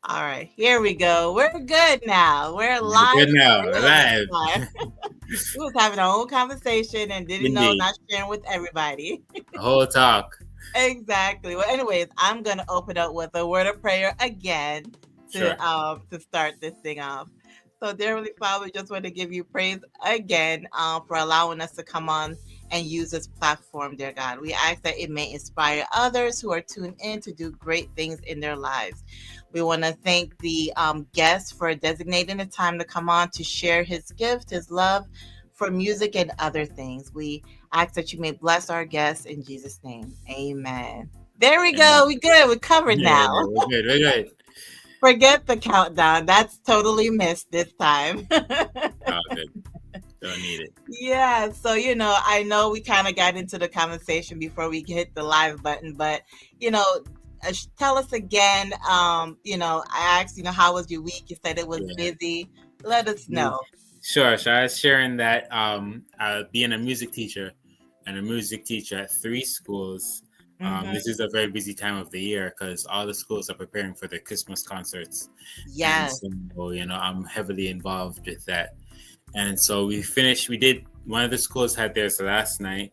All right, here we go. We're good now. We're We're live good for now, real this alive. time. We was having our own conversation and didn't know, Indeed. not sharing with everybody. The whole talk. Exactly. Well, anyways, I'm gonna open up with a word of prayer again Sure. to start this thing off. So, dear Heavenly Father, we just want to give you praise again for allowing us to come on and use this platform, dear God. We ask that it may inspire others who are tuned in to do great things in their lives. We want to thank the guest for designating the time to come on to share his gift, his love for music and other things. We ask that you may bless our guests in Jesus' name. Amen. There we go. Amen. We good. We're covered Yeah, now. we're good. We're good. Forget the countdown. That's totally missed this time. Oh, good. Don't need it. Yeah. So, I know we kind of got into the conversation before we hit the live button, but, you know, tell us again. I asked, how was your week? You said it was Yeah. busy. Let us know. Sure. So I was sharing that being a music teacher and a music teacher at three schools, this Hmm. is a very busy time of the year because all the schools are preparing for their Christmas concerts. And Yes. so, I'm heavily involved with that. And so we did, one of the schools had theirs last night.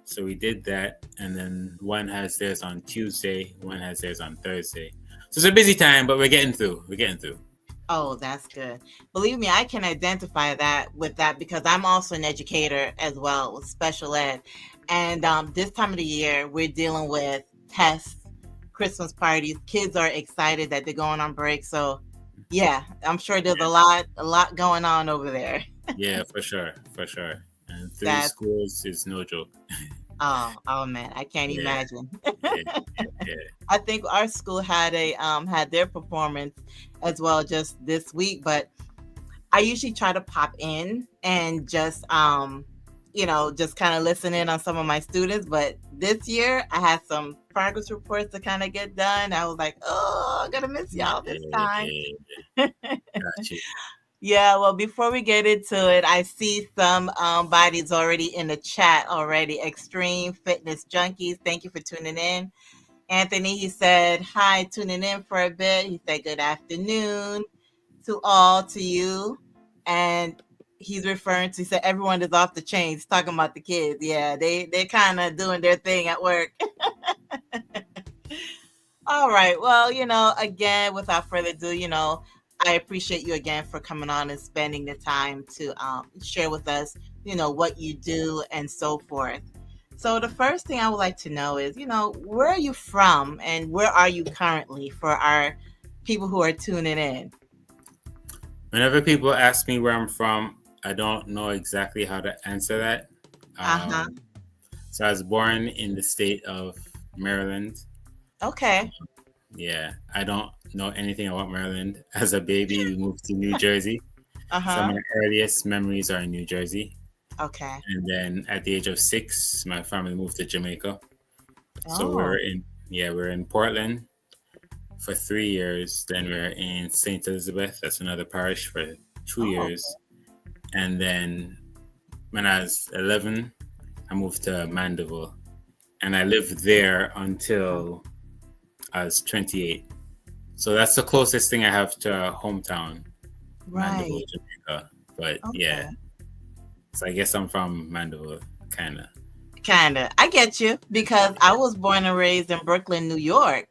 So we did that. And then one has theirs on Tuesday, one has theirs on Thursday. So it's a busy time, but we're getting through. We're getting through. Oh, that's good. Believe me, I can identify that with that because I'm also an educator as well with special ed. And this time of the year, we're dealing with tests, Christmas parties. Kids are excited that they're going on break. So, yeah, I'm sure there's a lot going on over there. Yeah, for sure. For sure. And three That's schools is no joke. oh man, I can't Yeah. imagine. Yeah. Yeah. I think our school had their performance as well just this week, but I usually try to pop in and just kind of listen in on some of my students. But this year I had some progress reports to kind of get done. I was like, oh, I'm gonna miss y'all this time. Yeah. Got you. Yeah, well, before we get into it, I see some bodies already in the chat already. Extreme Fitness Junkies, thank you for tuning in. Anthony, he said, hi, tuning in for a bit. He said, good afternoon to you. And he's referring to, he said, everyone is off the chain. He's talking about the kids. Yeah, they kind of doing their thing at work. All right. Well, again, without further ado, I appreciate you again for coming on and spending the time to share with us, what you do and so forth. So the first thing I would like to know is, where are you from and where are you currently for our people who are tuning in? Whenever people ask me where I'm from, I don't know exactly how to answer that. Uh-huh. Um, so I was born in the state of Maryland. Okay. Yeah, I don't know anything about Maryland. As a baby, we moved to New Jersey. So Uh-huh. my earliest memories are in New Jersey. Okay. And then at the age of 6, my family moved to Jamaica. So Oh. we're in Portland for 3 years. Then we're in St. Elizabeth. That's another parish for two Oh, years. And then when I was 11, I moved to Mandeville. And I lived there okay. until I was 28. So that's the closest thing I have to hometown, Mandeville, Right. Jamaica. But yeah, Okay. so I guess I'm from Mandeville, kind of. Kinda. I get you because I was born and raised in Brooklyn, New York.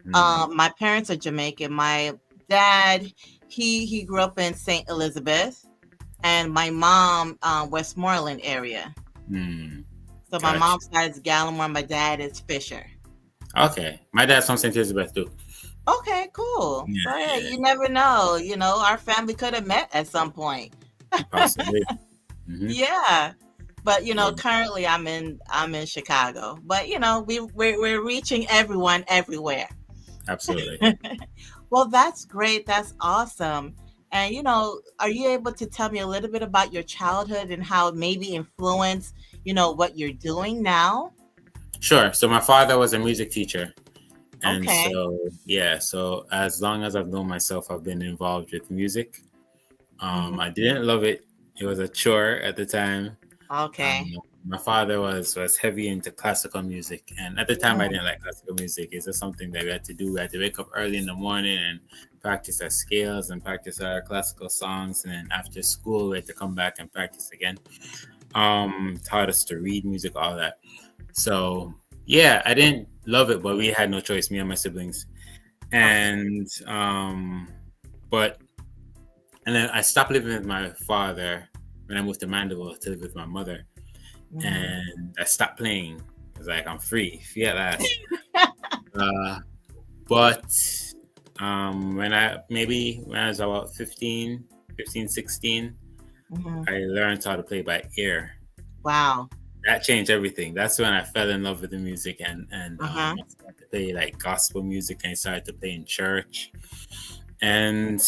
Hmm. My parents are Jamaican. My dad, he grew up in St. Elizabeth, and my mom, Westmoreland area. Hmm. So my Gotcha. mom's side is Gallimore, my dad is Fisher. Okay. My dad's from St. Elizabeth too. Okay, cool. Yeah, So yeah, yeah. you never know. Our family could have met at some point. Possibly. Hmm. Yeah. But Yeah, currently I'm in Chicago. But we're reaching everyone everywhere. absolutely. Well, that's great. That's awesome. And are you able to tell me a little bit about your childhood and how it maybe influenced, what you're doing now? Sure. So my father was a music teacher. And Okay. so, yeah, so as long as I've known myself, I've been involved with music. Hmm. I didn't love it. It was a chore at the time. Um, Okay. My father was heavy into classical music, and at the time I Mm. didn't like classical music. It's just something that we had to do. We had to wake up early in the morning and practice our scales and practice our classical songs, and then after school we had to come back and practice again. Taught us to read music, all that. So yeah, I didn't love it, but we had no choice, me and my siblings. Okay. And but and then I stopped living with my father when I moved to Mandeville to live with my mother, Hmm. and I stopped playing. I was like, I'm free at last. Uh, but when I was about 16, Hmm. I learned how to play by ear. Wow. That changed everything. That's when I fell in love with the music, and Uh-huh. I started to play like gospel music, and I started to play in church. And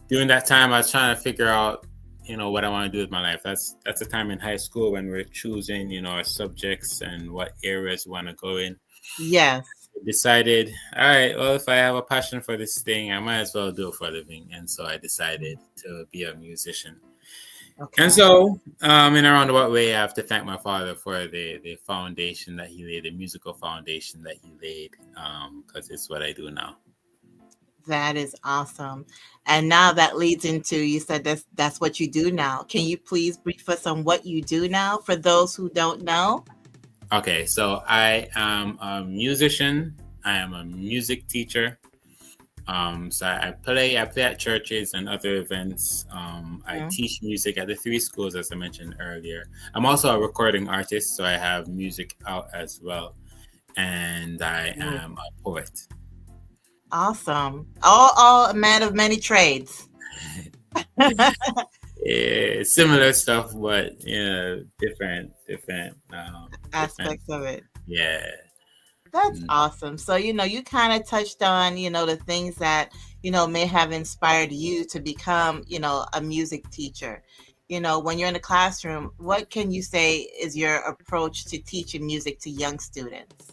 during that time, I was trying to figure out, what I want to do with my life. That's the time in high school when we're choosing, our subjects and what areas we want to go in. Yes. Decided, all right, well, if I have a passion for this thing, I might as well do it for a living. And so I decided to be a musician. And Okay. so, in a roundabout way, I have to thank my father for the foundation that he laid, the musical foundation that he laid, because it's what I do now. That is awesome. And now that leads into, you said that's what you do now. Can you please brief us on what you do now for those who don't know? Okay, so I am a musician. I am a music teacher. So I play at churches and other events. I Mhm. teach music at the three schools, as I mentioned earlier. I'm also a recording artist, so I have music out as well. And I Nice. am a poet. Awesome. All a man of many trades. Yeah, similar stuff, but different. Aspects of it. Yeah. That's Mm. awesome. So, you kind of touched on, the things that, may have inspired you to become, a music teacher. When you're in the classroom, what can you say is your approach to teaching music to young students?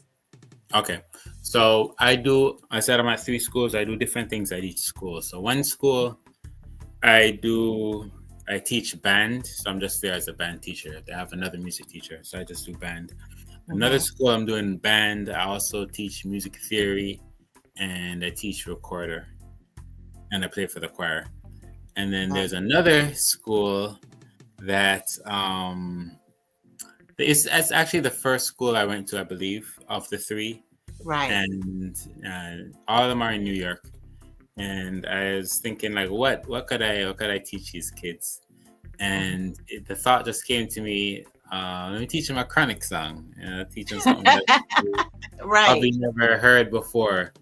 Okay. So I said I'm at three schools. I do different things at each school. So one school, I teach band. So I'm just there as a band teacher. They have another music teacher. So I just do band. Another Hmm. school, I'm doing band. I also teach music theory, and I teach recorder, and I play for the choir. And then there's another school that it's actually the first school I went to, I believe, of the three, Right. and all of them are in New York. And I was thinking, like, what could I teach these kids? Mhm. And the thought just came to me. Let me teach them a chronic song. Teach them something that they Right. probably never heard before.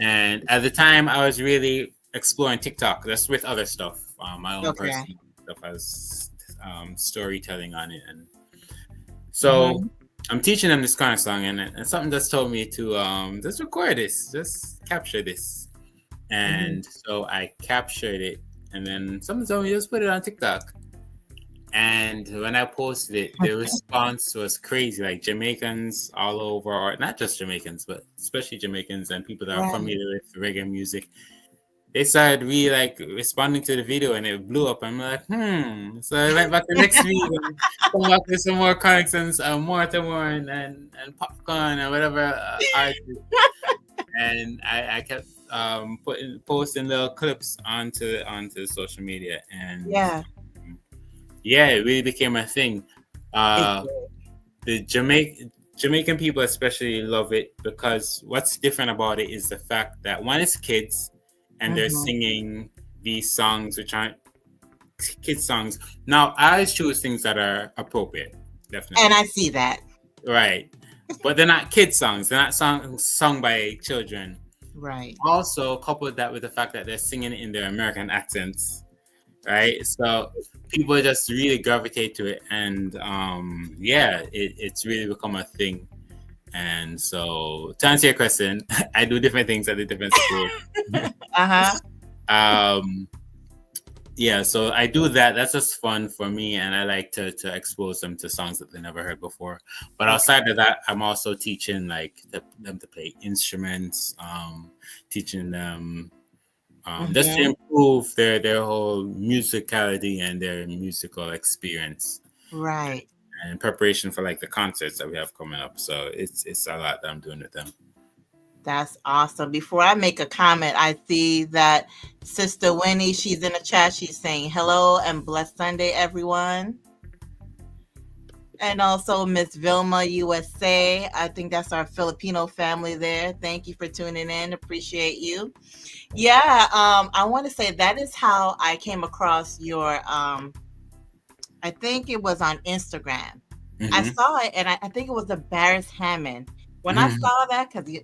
And at the time, I was really exploring TikTok. That's with other stuff, my own Okay. personal stuff as storytelling on it. And so Hmm. I'm teaching them this kind of song, and something just told me to just record this, just capture this. Hmm. And so I captured it, and then someone told me just put it on TikTok. And when I posted it, the response was crazy. Like Jamaicans all over, or not just Jamaicans, but especially Jamaicans and people that are Right. familiar with reggae music, they started really like responding to the video, and it blew up. I'm like, So I went back the next week and come back with some more comics and more to more and popcorn and whatever artists. And I kept posting little clips onto social media, and Yeah. yeah, it really became a thing. It Uh, did. the Jamaican people especially love it because what's different about it is the fact that one is kids, and they're Hmm. singing these songs which aren't kids songs. Now I always choose things that are appropriate, And definitely, I see that. right, but they're not kids songs. They're not sung by children. Right. Also, coupled that with the fact that they're singing it in their American accents, right? So people just really gravitate to it, and yeah, it's really become a thing. And so, to answer your question, I do different things at the different schools. Uh-huh. um, yeah, so I do that. That's just fun for me, and I like to expose them to songs that they never heard before. But Okay. outside of that, I'm also teaching like them to play instruments, teaching them just to Hmm. improve their whole musicality and their musical experience. Right. and in preparation for like the concerts that we have coming up. So it's a lot that I'm doing with them. That's awesome. Before I make a comment, I see that Sister Winnie, she's in the chat. She's saying hello and blessed Sunday, everyone. And also Miss Vilma USA. I think that's our Filipino family there. Thank you for tuning in. Appreciate you. Yeah, I want to say that is how I came across your I think it was on Instagram. I Mm-hmm. saw it, and I think it was the Barris Hammond. When I Mm-hmm. saw that, because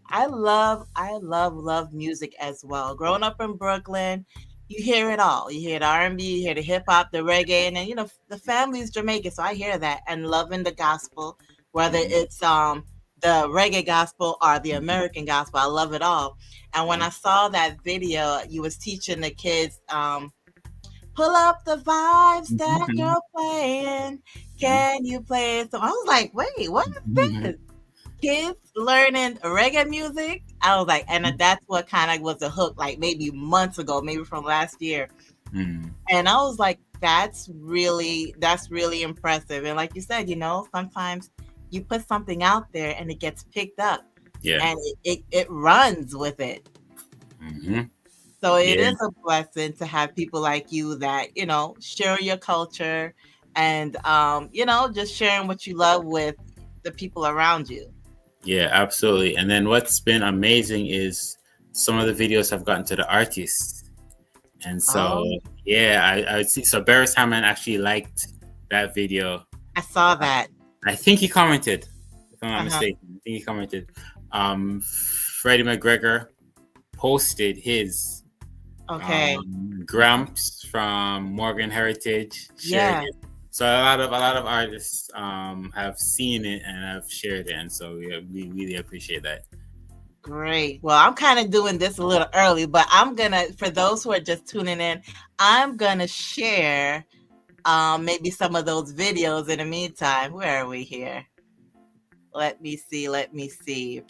love music as well. Growing up in Brooklyn, you hear it all. You hear the R&B, you hear the hip hop, the reggae, and then the family's Jamaican, so I hear that and loving the gospel, whether it's the reggae gospel or the American gospel. I love it all. And when I saw that video, you was teaching the kids. Pull up the vibes that Mm-hmm. you're playing. Can you play it? So I was like, wait, what is Mm-hmm. this? Kids learning reggae music. I was like, and that's what kind of was a hook, like maybe months ago, maybe from last year. Mm-hmm. And I was like, that's really impressive. And like you said, sometimes you put something out there and it gets picked up Yeah. and it runs with it. Mm-hmm. So it Yeah. is a blessing to have people like you that, share your culture and, just sharing what you love with the people around you. Yeah, absolutely. And then what's been amazing is some of the videos have gotten to the artists. And so, Oh, yeah, I see. So Barris Hammond actually liked that video. I saw that. I think he commented, if I'm not Uh-huh. mistaken. I think he commented. Freddie McGregor posted his. Okay. Gramps from Morgan Heritage shared Yeah, it. So a lot of artists have seen it and have shared it, and so we really appreciate that. great. Well, I'm kind of doing this a little early, but for those who are just tuning in, I'm gonna share maybe some of those videos in the meantime. Where are we here? Let me see.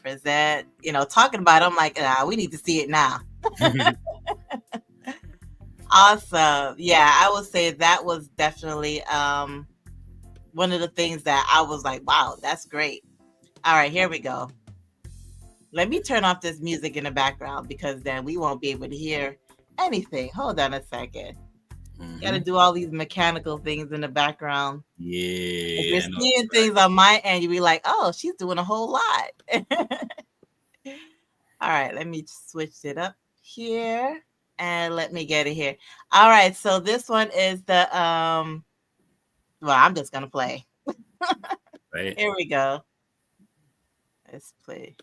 Present, talking about it, I'm like, we need to see it now. Awesome. Yeah, I would say that was definitely one of the things that I was like, wow, that's great. All right, here we go. Let me turn off this music in the background because then we won't be able to hear anything. Hold on a second. Got to Hmm. do all these mechanical things in the background. If you're Yeah, I know that's seeing things on my end, you'll be like, oh, she's doing a whole lot. All right, let me switch it up here and let me get it here. All right, so this one is well, I'm just gonna play. right. Here we go. Let's play.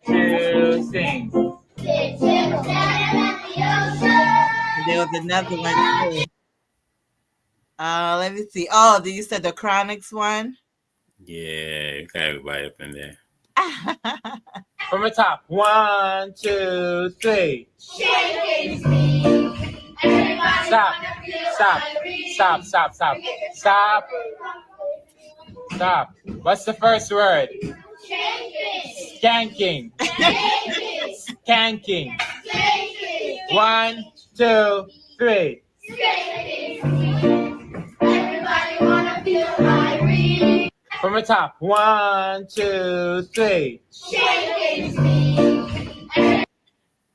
To sing. And there was another one too. Let me see. Oh, did you said the Chronics one? Yeah, you got everybody up in there. From the top. 1, 2, 3. Stop. Stop. Stop. Stop. Stop. Stop. Stop. What's the first word? Skanking. Skanking. 1, 2, 3. From the top. 1, 2, 3.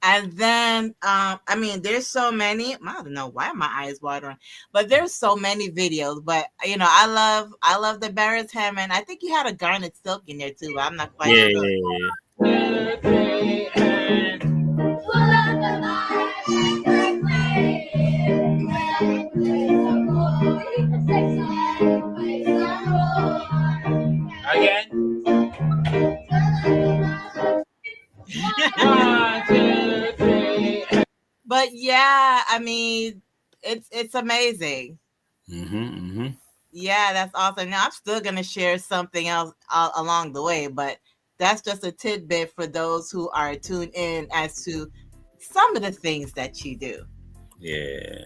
And then, I mean, there's so many. I don't know why my eyes watering, but there's so many videos. But I love the Barris Hammond. I think you had a Garnet Silk in there too, but I'm not quite Yeah, sure. yeah, 2, 3, and again. 1, 2, 3. But yeah, I mean, it's amazing. yeah. Mm-hmm. Yeah, that's awesome. Now I'm still gonna share something else along the way, but that's just a tidbit for those who are tuned in as to some of the things that you do. Yeah.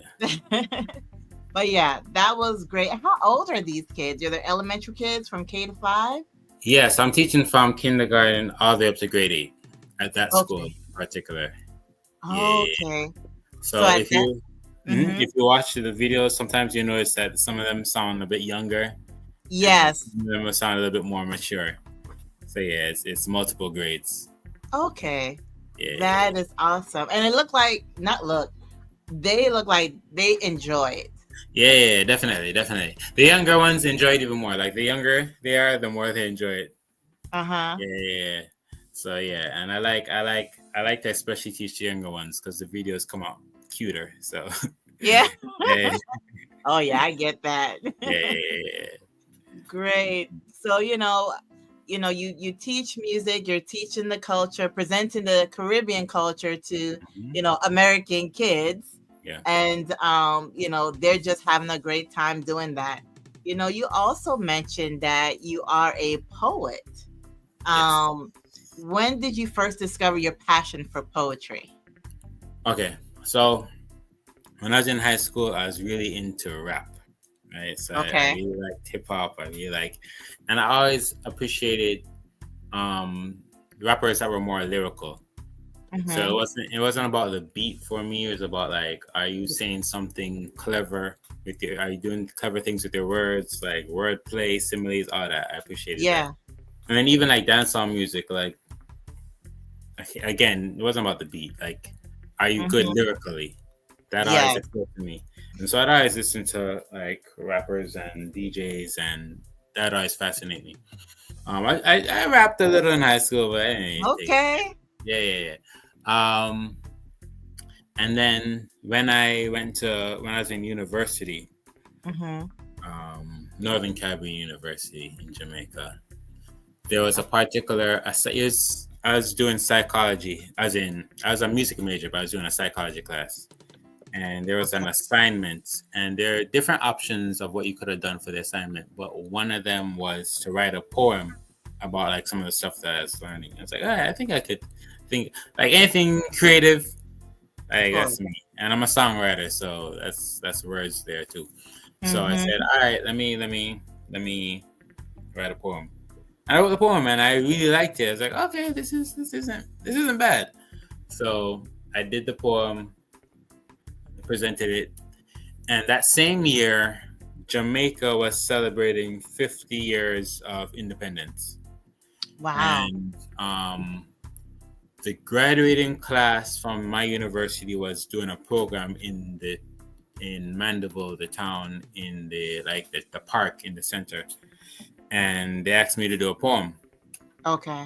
But yeah, that was great. How old are these kids? Are they elementary kids from K to 5? Yes, I'm teaching from kindergarten all the way up to grade 8 at that school Okay. in particular. Yeah. Okay. So So at that, if mm-hmm. you watch the videos, sometimes you notice that some of them sound a bit younger, and Yes. some of them will sound a little bit more mature. So yeah, it's multiple grades. Okay. Yeah, That is awesome. And it looked like, not look, they look like they enjoy it. yeah, definitely, definitely. The younger ones enjoy it even more. Like the younger they are, the more they enjoy it. Uh-huh. Yeah. So yeah, and I like to especially teach the younger ones because the videos come out cuter. So Yeah. yeah, Oh yeah, I get that. yeah, Great. So, you teach music, you're teaching the culture, presenting the Caribbean culture to, Mhm. American kids. Yeah. And they're just having a great time doing that. You also mentioned that you are a poet. Yes. Um, when did you first discover your passion for poetry? Okay. So when I was in high school, I was really into rap. Right. So I Okay. really liked hip hop. I really like, and I always appreciated um rappers that were more lyrical. So Mm-hmm. it wasn't about the beat for me. It was about like, are you saying something clever with your? Are you doing clever things with your words, like wordplay, similes, all that? I appreciated that. Yeah. And then even like dancehall music, like again, it wasn't about the beat. Like, are you good Mm-hmm. lyrically? That always Yes. appealed to me. And so I'd always listen to like rappers and DJs, and that always fascinated me. I rapped a little in high school, but I didn't really take it. Okay. Yeah, yeah, yeah. And then when I was in university, Mm-hmm. Northern Caribbean University in Jamaica, there was a particular I was doing psychology, as in I was a music major, but I was doing a psychology class, and there was an Okay. assignment, and there are different options of what you could have done for the assignment, but one of them was to write a poem about like some of the stuff that I was learning. I was like, all right, I think I could think like anything creative. Like Cool. that's me, and I'm a songwriter, so that's words there too. So I said, Mm-hmm. all right, let me write a poem. And I wrote the poem, and I really liked it. I was like, okay, this isn't bad. So I did the poem, presented it, and that same year, Jamaica was celebrating 50 years of independence, Wow. and the graduating class from my university was doing a program in Mandeville, the town in the park in the center, and they asked me to do a poem. Okay.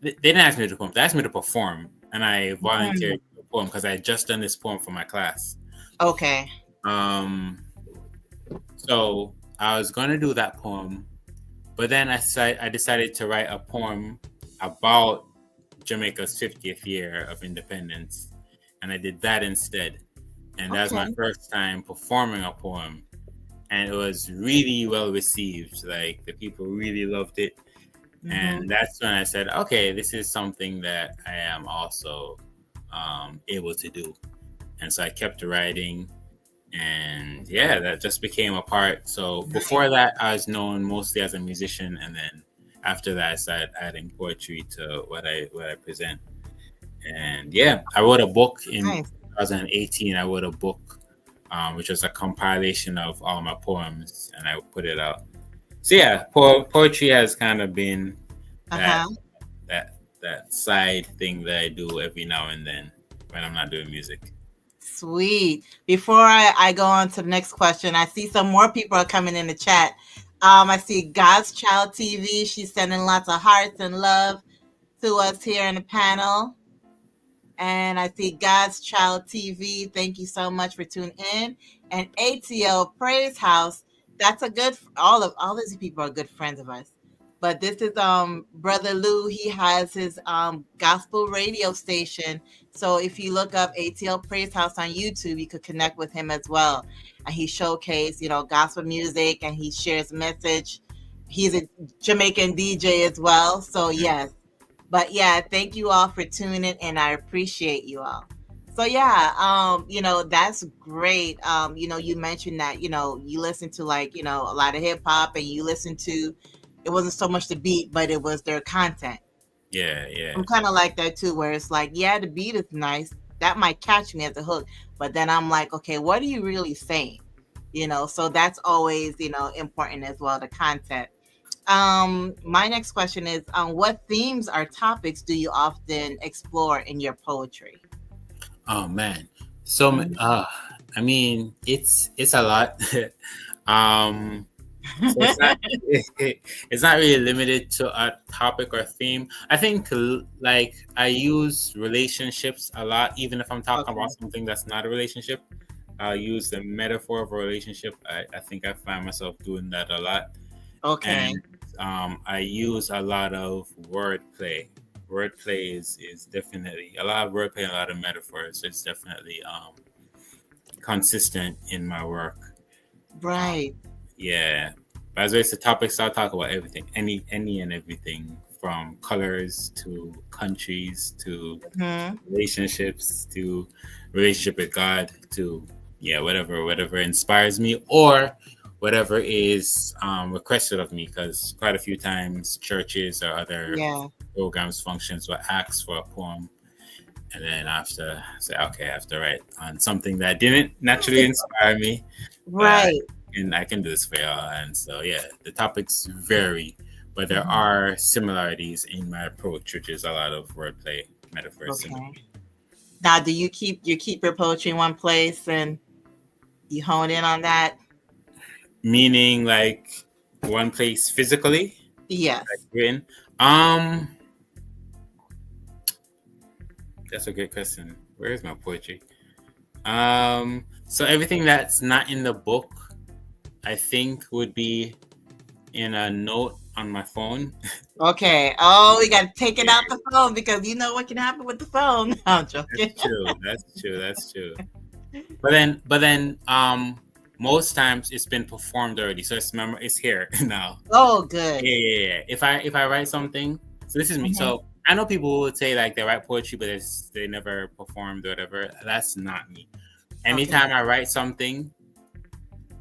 They didn't ask me to do a poem; they asked me to perform, and I Mm. volunteered to do a poem because I had just done this poem for my class. Okay. Um, so I was gonna do that poem, but then I decided to write a poem about Jamaica's 50th year of independence, and I did that instead. And that was my Okay. first time performing a poem, and it was really well received. Like the people really loved it, Mm-hmm. and that's when I said, okay, this is something that I am also able to do. And so I kept writing, and yeah, that just became a part. So Nice. before that, I was known mostly as a musician, and then after that, I started adding poetry to what I present. And yeah, I wrote a book in Nice. 2018. I wrote a book, which was a compilation of all my poems, and I put it out. So yeah, poetry has kind of been that Uh-huh. that side thing that I do every now and then when I'm not doing music. Sweet. Before I go on to the next question, I see some more people are coming in the chat. I see God's Child TV. She's sending lots of hearts and love to us here in the panel. And I see God's Child TV. Thank you so much for tuning in. And ATL Praise House. That's a good. All these people are good friends of us. But this is Brother Lou. He has his gospel radio station. So if you look up ATL Praise House on YouTube, you could connect with him as well. And he showcased gospel music, and he shares message. He's a Jamaican DJ as well. So Mm. yes, But yeah, thank you all for tuning in, and I appreciate you all. So yeah, that's great. You mentioned that, you listen to, like, a lot of hip hop, and you listen to, it wasn't so much the beat, but it was their content. Yeah, yeah, I'm kind of like that too, where it's like, yeah, the beat is nice. That might catch me as a hook, but then I'm like, okay, what are you really saying? So that's always, important as well, the content. My next question is, what themes or topics do you often explore in your poetry? Oh man. So Mhm. I mean, it's a lot. um so it's not it's not really limited to a topic or theme. I think like I use relationships a lot, even if I'm talking about Okay. something that's not a relationship. I'll use the metaphor of a relationship. I think I find myself doing that a lot. Okay. And I use a lot of wordplay. Wordplay is definitely a lot of wordplay and a lot of metaphors. It's definitely consistent in my work. Um, Right. yeah, but as it's the topics, I'll talk about everything, any and everything, from colors to countries to Hmm. relationships to relationship with God to, yeah, whatever inspires me, or whatever is requested of me, because quite a few times churches or other Yeah. programs, functions will ask for a poem, and then I have to say, okay, I have to write on something that didn't naturally inspire me, but Right. I can do this for y'all. And so yeah, the topics vary, but there Hmm. are similarities in my approach, which is a lot of wordplay, metaphors, Okay. Now, do you keep your poetry in one place and you hone in on that? meaning like one place physically, like Yes. written. Um, that's a good question. Where is my poetry? So everything that's not in the book, I think, would be in a note on my phone. Okay. Oh, we got to take it Yeah, out the phone, because you know what can happen with the phone. I'm that's joking. true. That's true. That's true. But then, most times it's been performed already, so it's here now. Oh, good. Yeah. If I write something, so this is me. Hmm. So I know people would say like they write poetry, but they never performed or whatever. That's not me. Okay. Anytime I write something,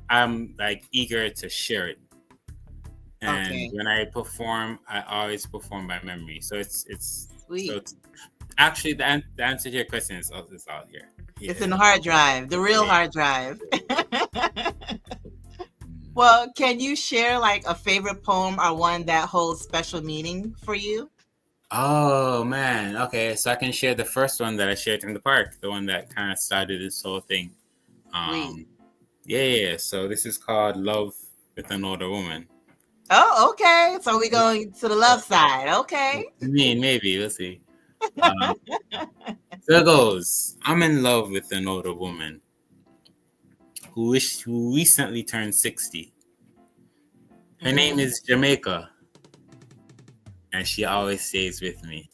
I'm like eager to share it. And Okay. when I perform, I always perform by memory. So so Sweet. it's actually the answer to your question is out here. It's Yeah. in the hard drive, the real Yeah. hard drive. Well, can you share like a favorite poem or one that holds special meaning for you? Oh man. Okay, so I can share the first one that I shared in the park, the one that kind of started this whole thing. Sweet. Um, yeah. So this is called "Love with an Older Woman." Oh, okay. So we going to the left side. Okay. I mean, maybe we'll see. Um, so it goes. I'm in love with an older woman who recently turned 60. Her name Hmm. is Jamaica, and she always stays with me.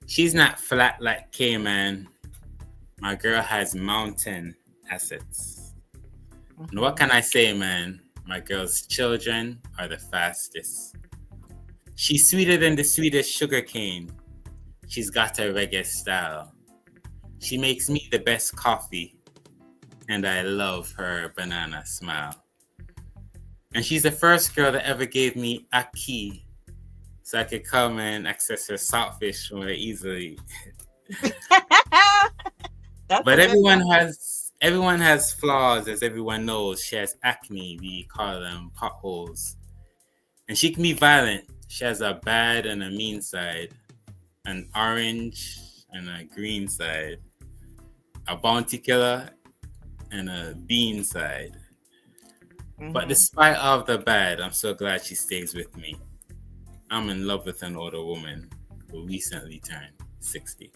She's not flat like Cayman. My girl has mountain assets. And what Hmm. can I say, man? My girl's children are the fastest. She's sweeter than the sweetest sugar cane. She's got a reggae style. She makes me the best coffee, and I love her banana smile. And she's the first girl that ever gave me a key so I could come and access her saltfish more easily. That's a But good one. everyone has flaws, as everyone knows. She has acne, we call them potholes. And she can be violent. She has a bad and a mean side, an orange and a green side, a bounty killer and a bean side. But Hmm. despite all of the bad, I'm so glad she stays with me. I'm in love with an older woman who recently turned 60.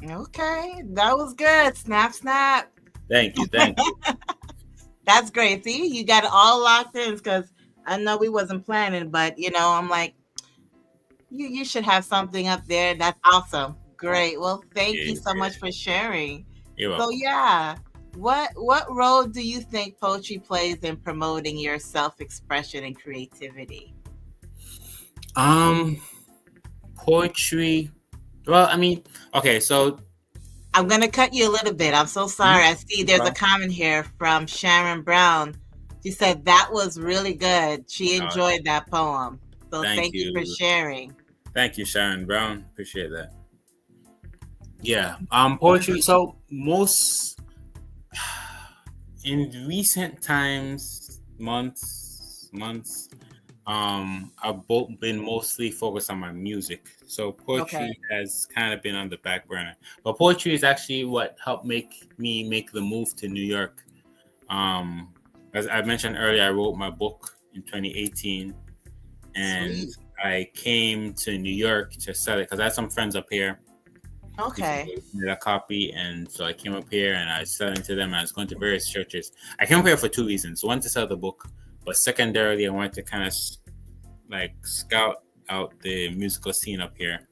Okay, that was good. Snap, snap. Thank you. That's great. See, you got it all locked in, because I know we wasn't planning, but I'm like, you should have something up there. That's awesome. Great. Well, thank you Yeah, so yeah. much for sharing. You're So welcome. yeah, what role do you think poetry plays in promoting your self expression and creativity? Um, Poetry. Well, I mean, okay, so I'm gonna cut you a little bit. I'm so sorry. I see there's a well, comment here from Sharon Brown. She said that was really good. She uh, enjoyed that poem. So thank thank you for you, sharing. thank you, Sharon Brown. Appreciate that. Yeah. Poetry. So most in recent times, months, I've been mostly focused on my music. So Okay. poetry has kind of been on the back burner. But poetry is actually what helped make me make the move to New York. Um, as I mentioned earlier, I wrote my book in 2018, and Sweet. I came to New York to sell it because I had some friends up here who Okay. needed a copy, and so I came up here and I was selling to them. I was going to various churches. I came up here for two reasons: one, to sell the book, but secondarily, I wanted to kind of like scout out the musical scene up here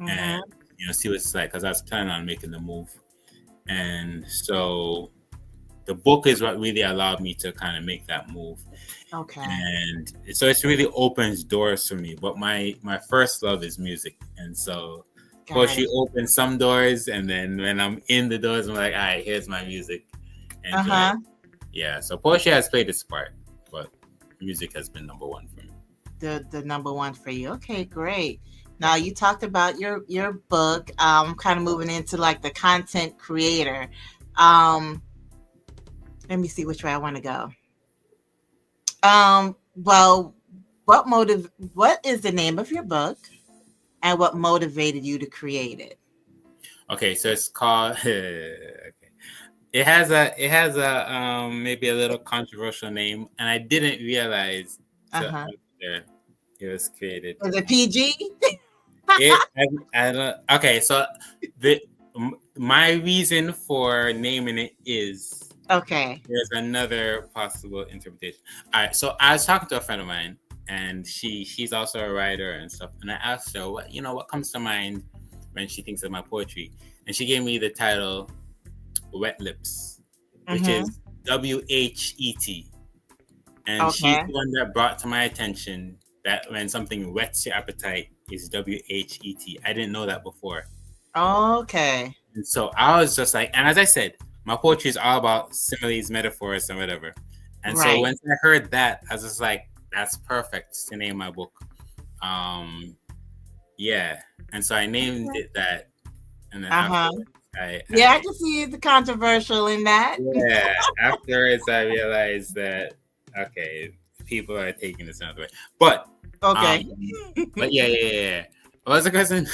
and Mm-hmm. see what it's like because I was planning on making the move. And so the book is what really allowed me to kind of make that move. Okay. And so it's really opens doors for me. But my first love is music, and so Got poetry it. opens some doors, and then when I'm in the doors, I'm like, all right, here's my music, enjoy it. Uh-huh. Yeah, so poetry has played its part, but music has been number one for me. The number one for you. Okay, great. Now you talked about your book. Kind of moving into like the content creator. Um, Let me see which way I want to go. Well, what is the name of your book and what motivated you to create it? Okay, so it's called. Okay. It has a maybe a little controversial name, and I didn't realize till Uh-huh. after it was created. Is it PG? I don't, okay, so the my reason for naming it is Okay. there's another possible interpretation. All right, so I was talking to a friend of mine, and she's also a writer and stuff, and I asked her what comes to mind when she thinks of my poetry, and she gave me the title Wet Lips, which Mm-hmm. is WHET. And she's Okay. the one that brought to my attention that when something whets your appetite is WHET. I didn't know that before. Okay. And so I was just like, and as I said, my poetry is all about similes, metaphors, and whatever. And so Right. once I heard that, I was just like, that's perfect to name my book. Um, yeah. And so I named it that. And then Uh-huh. afterwards, I, Yeah, I I can see the controversial in that. yeah, afterwards I realized that okay, people are taking this another way. But um Okay. but yeah. What was the question?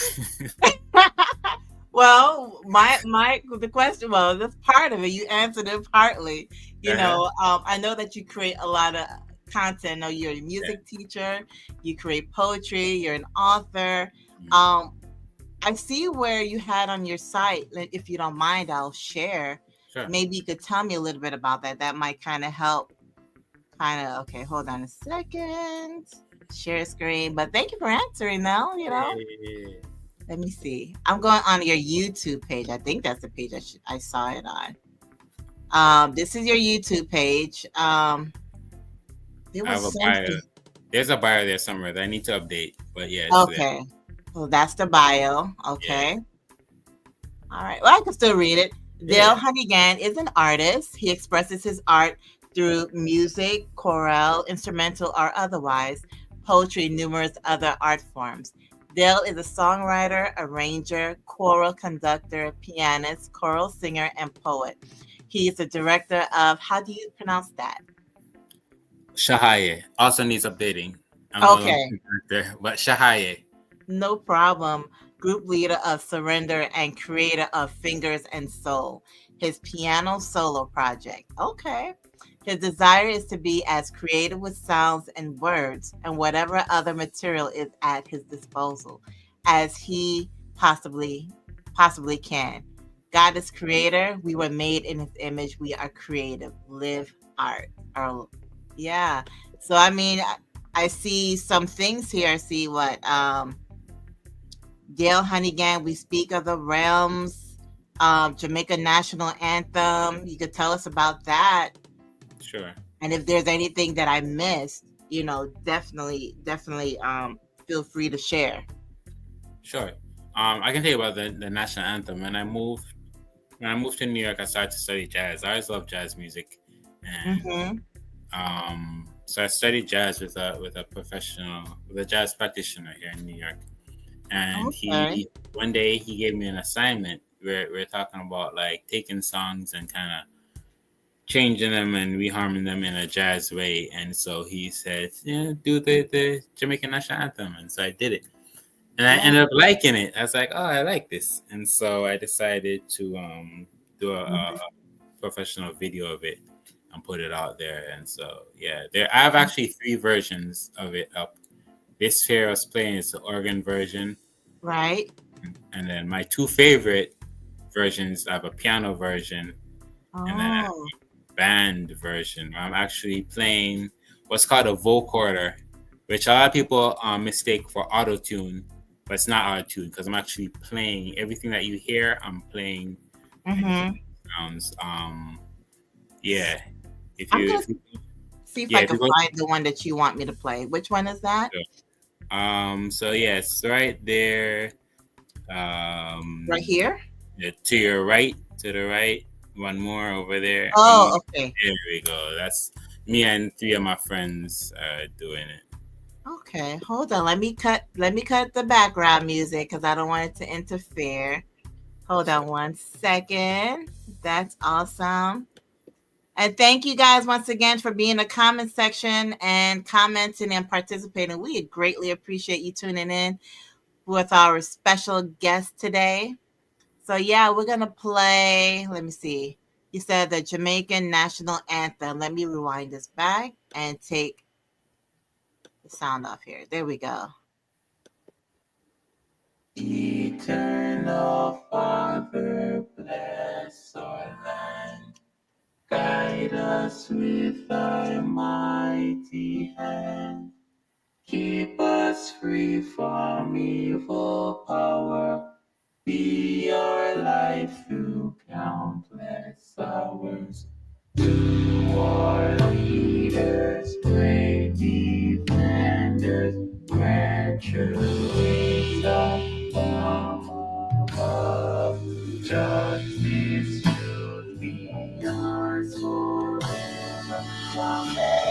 Well, my the question, well, that's part of it. You answered it partly. Uh-huh. I know that you create a lot of content. I know you're a Yeah. music teacher. You create poetry. You're an author. Mhm. Um, I see where you had on your site. If you don't mind, I'll share. Sure. Maybe you could tell me a little bit about that. That might kind of help. Kind of. Okay, hold on a second. Share screen. But thank you for answering, Mel. Yeah. Let me see. I'm going on your YouTube page. I think that's the page I saw it on. This is your YouTube page. There I have was a bio. something. There's a bio there somewhere that I need to update. But yeah, it's there. Okay. Well, that's the bio. Yeah. Okay. All right. Well, I can still read it. Dale Yeah. Honeyghan is an artist. He expresses his art through music, chorale, instrumental, or otherwise, poetry, and numerous other art forms. Dale is a songwriter, arranger, choral conductor, pianist, choral singer, and poet. He is the director of, how do you pronounce that? Shahaye also needs updating. I'm no longer Okay. there, but Shahaye. No problem. Group leader of Surrender and creator of Fingers and Soul, his piano solo project. Okay. His desire is to be as creative with sounds and words and whatever other material is at his disposal as he possibly can. God is creator. We were made in his image. We are creative. Live art. Or yeah. So I mean I see some things here. I see what Dale Honeyghan, we speak of the realms, Jamaica national anthem. You could tell us about that, Sure. and if there's anything that I missed, definitely, feel free to share. Sure. I can tell you about the national anthem. When I moved to New York, I started to study jazz. I always loved jazz music, and Mm-hmm. so I studied jazz with a professional, with a jazz practitioner here in New York. And Okay. he one day he gave me an assignment where we're talking about like taking songs and kind of changing them and reharming them in a jazz way. And so he said, "Yeah, do the Jamaican national anthem." And so I did it, and I Yeah. ended up liking it. I was like, "Oh, I like this," and so I decided to do a Mhm. professional video of it and put it out there. And so yeah, there I have actually three versions of it up. This fair I was playing is the organ version, Right. and then my two favorite versions, I have a piano version, and then I have Oh. a band version. I'm actually playing what's called a vocoder, which a lot of people mistake for auto tune, but it's not auto tune because I'm actually playing everything that you hear. I'm playing and making Mm-hmm. sounds. Yeah. I'm gonna If you see if yeah, I if can you go find the one that you want me to play. Which one is that? so yes, right there. Um Right here? yeah, to your right, to the right, one more over there, one more. Oh, okay. There we go. That's me and three of my friends doing it. Okay. Hold on. Let me cut the background music because I don't want it to interfere. Hold Sure. on 1 second. That's awesome. And thank you guys once again for being in the comment section and commenting and participating. We greatly appreciate you tuning in with our special guest today. So yeah, we're gonna play. Let me see. You said the Jamaican national anthem. Let me rewind this back and take the sound off here. There we go. Eternal Father, bless our land. Guide us with thy mighty hand. Keep us free from evil power. Be our light through countless hours. To our leaders, great defenders, grant true wisdom from above. Justice should be ours forever. Amen.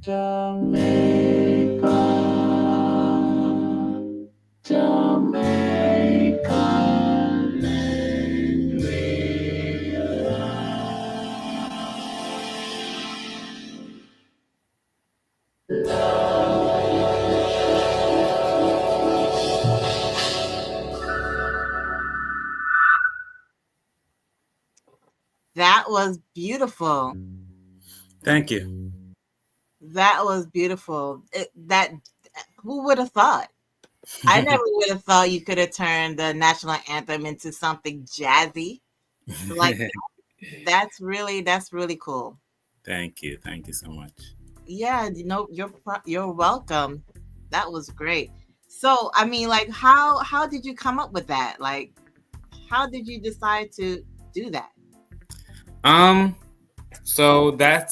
Jamaica, Jamaica. That was beautiful. Thank you. That was beautiful. That who would have thought? I never would have thought you could have turned the national anthem into something jazzy. Like that's really cool. Thank you. Thank you so much. Yeah, you're welcome. That was great. So, I mean, like how did you come up with that? Like how did you decide to do that? Um, so that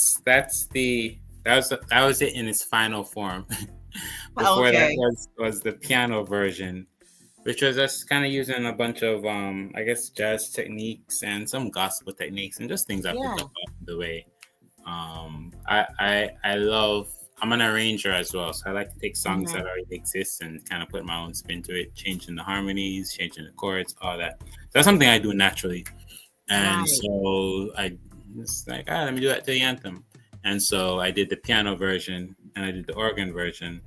was it in its final form. Before that Okay. was the piano version, which was just kind of using a bunch of I guess jazz techniques and some gospel techniques and just things I picked Yeah. up along the way. I love. I'm an arranger as well, so I like to take songs Hmm. that already exist and kind of put my own spin to it, changing the harmonies, changing the chords, all that. So that's something I do naturally, and Right. so I was like, let me do that to the anthem. And so I did the piano version and I did the organ version,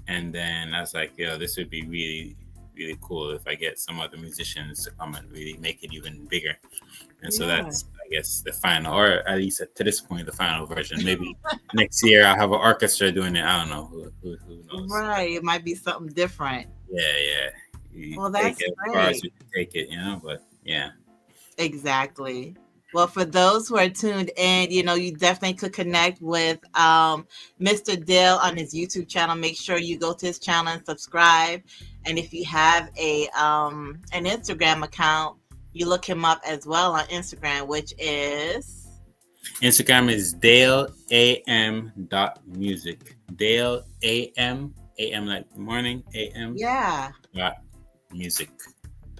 and then I was like, yo, this would be really, really cool if I get some other musicians to come and really make it even bigger. And so Yeah. that's, I guess, the final, or at least to this point, the final version. Maybe next year I'll have an orchestra doing it. I don't know. Who knows? But Right. It might be something different. yeah, yeah. You Well, take that's it as far as great. you can take it, you know? But yeah. Exactly. Well, for those who are tuned in, you definitely could connect with Mr. Dale on his YouTube channel. Make sure you go to his channel and subscribe. And if you have an Instagram account, you look him up as well on Instagram, which is Instagram is DaleAM.music. Dale AM, AM like morning, AM yeah. dot music.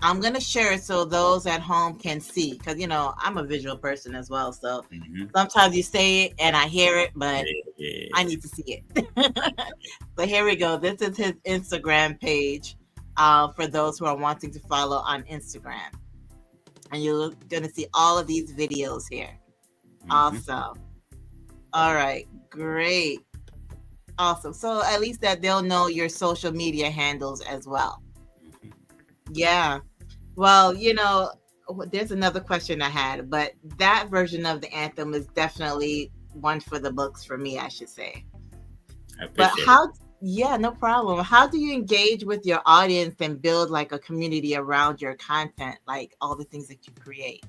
I'm gonna share it so those at home can see, because I'm a visual person as well. So Mm-hmm. sometimes you say it and I hear it, but I Yeah. need to see it. So here we go. This is his Instagram page for those who are wanting to follow on Instagram. And you're going to see all of these videos here. Mm-hmm. Awesome. All right. Great. Awesome. So at least that they'll know your social media handles as well. Yeah. Well, there's another question I had, but that version of the anthem is definitely one for the books for me, I should say. I But appreciate it. yeah, no problem. How do you engage with your audience and build like a community around your content, like all the things that you create?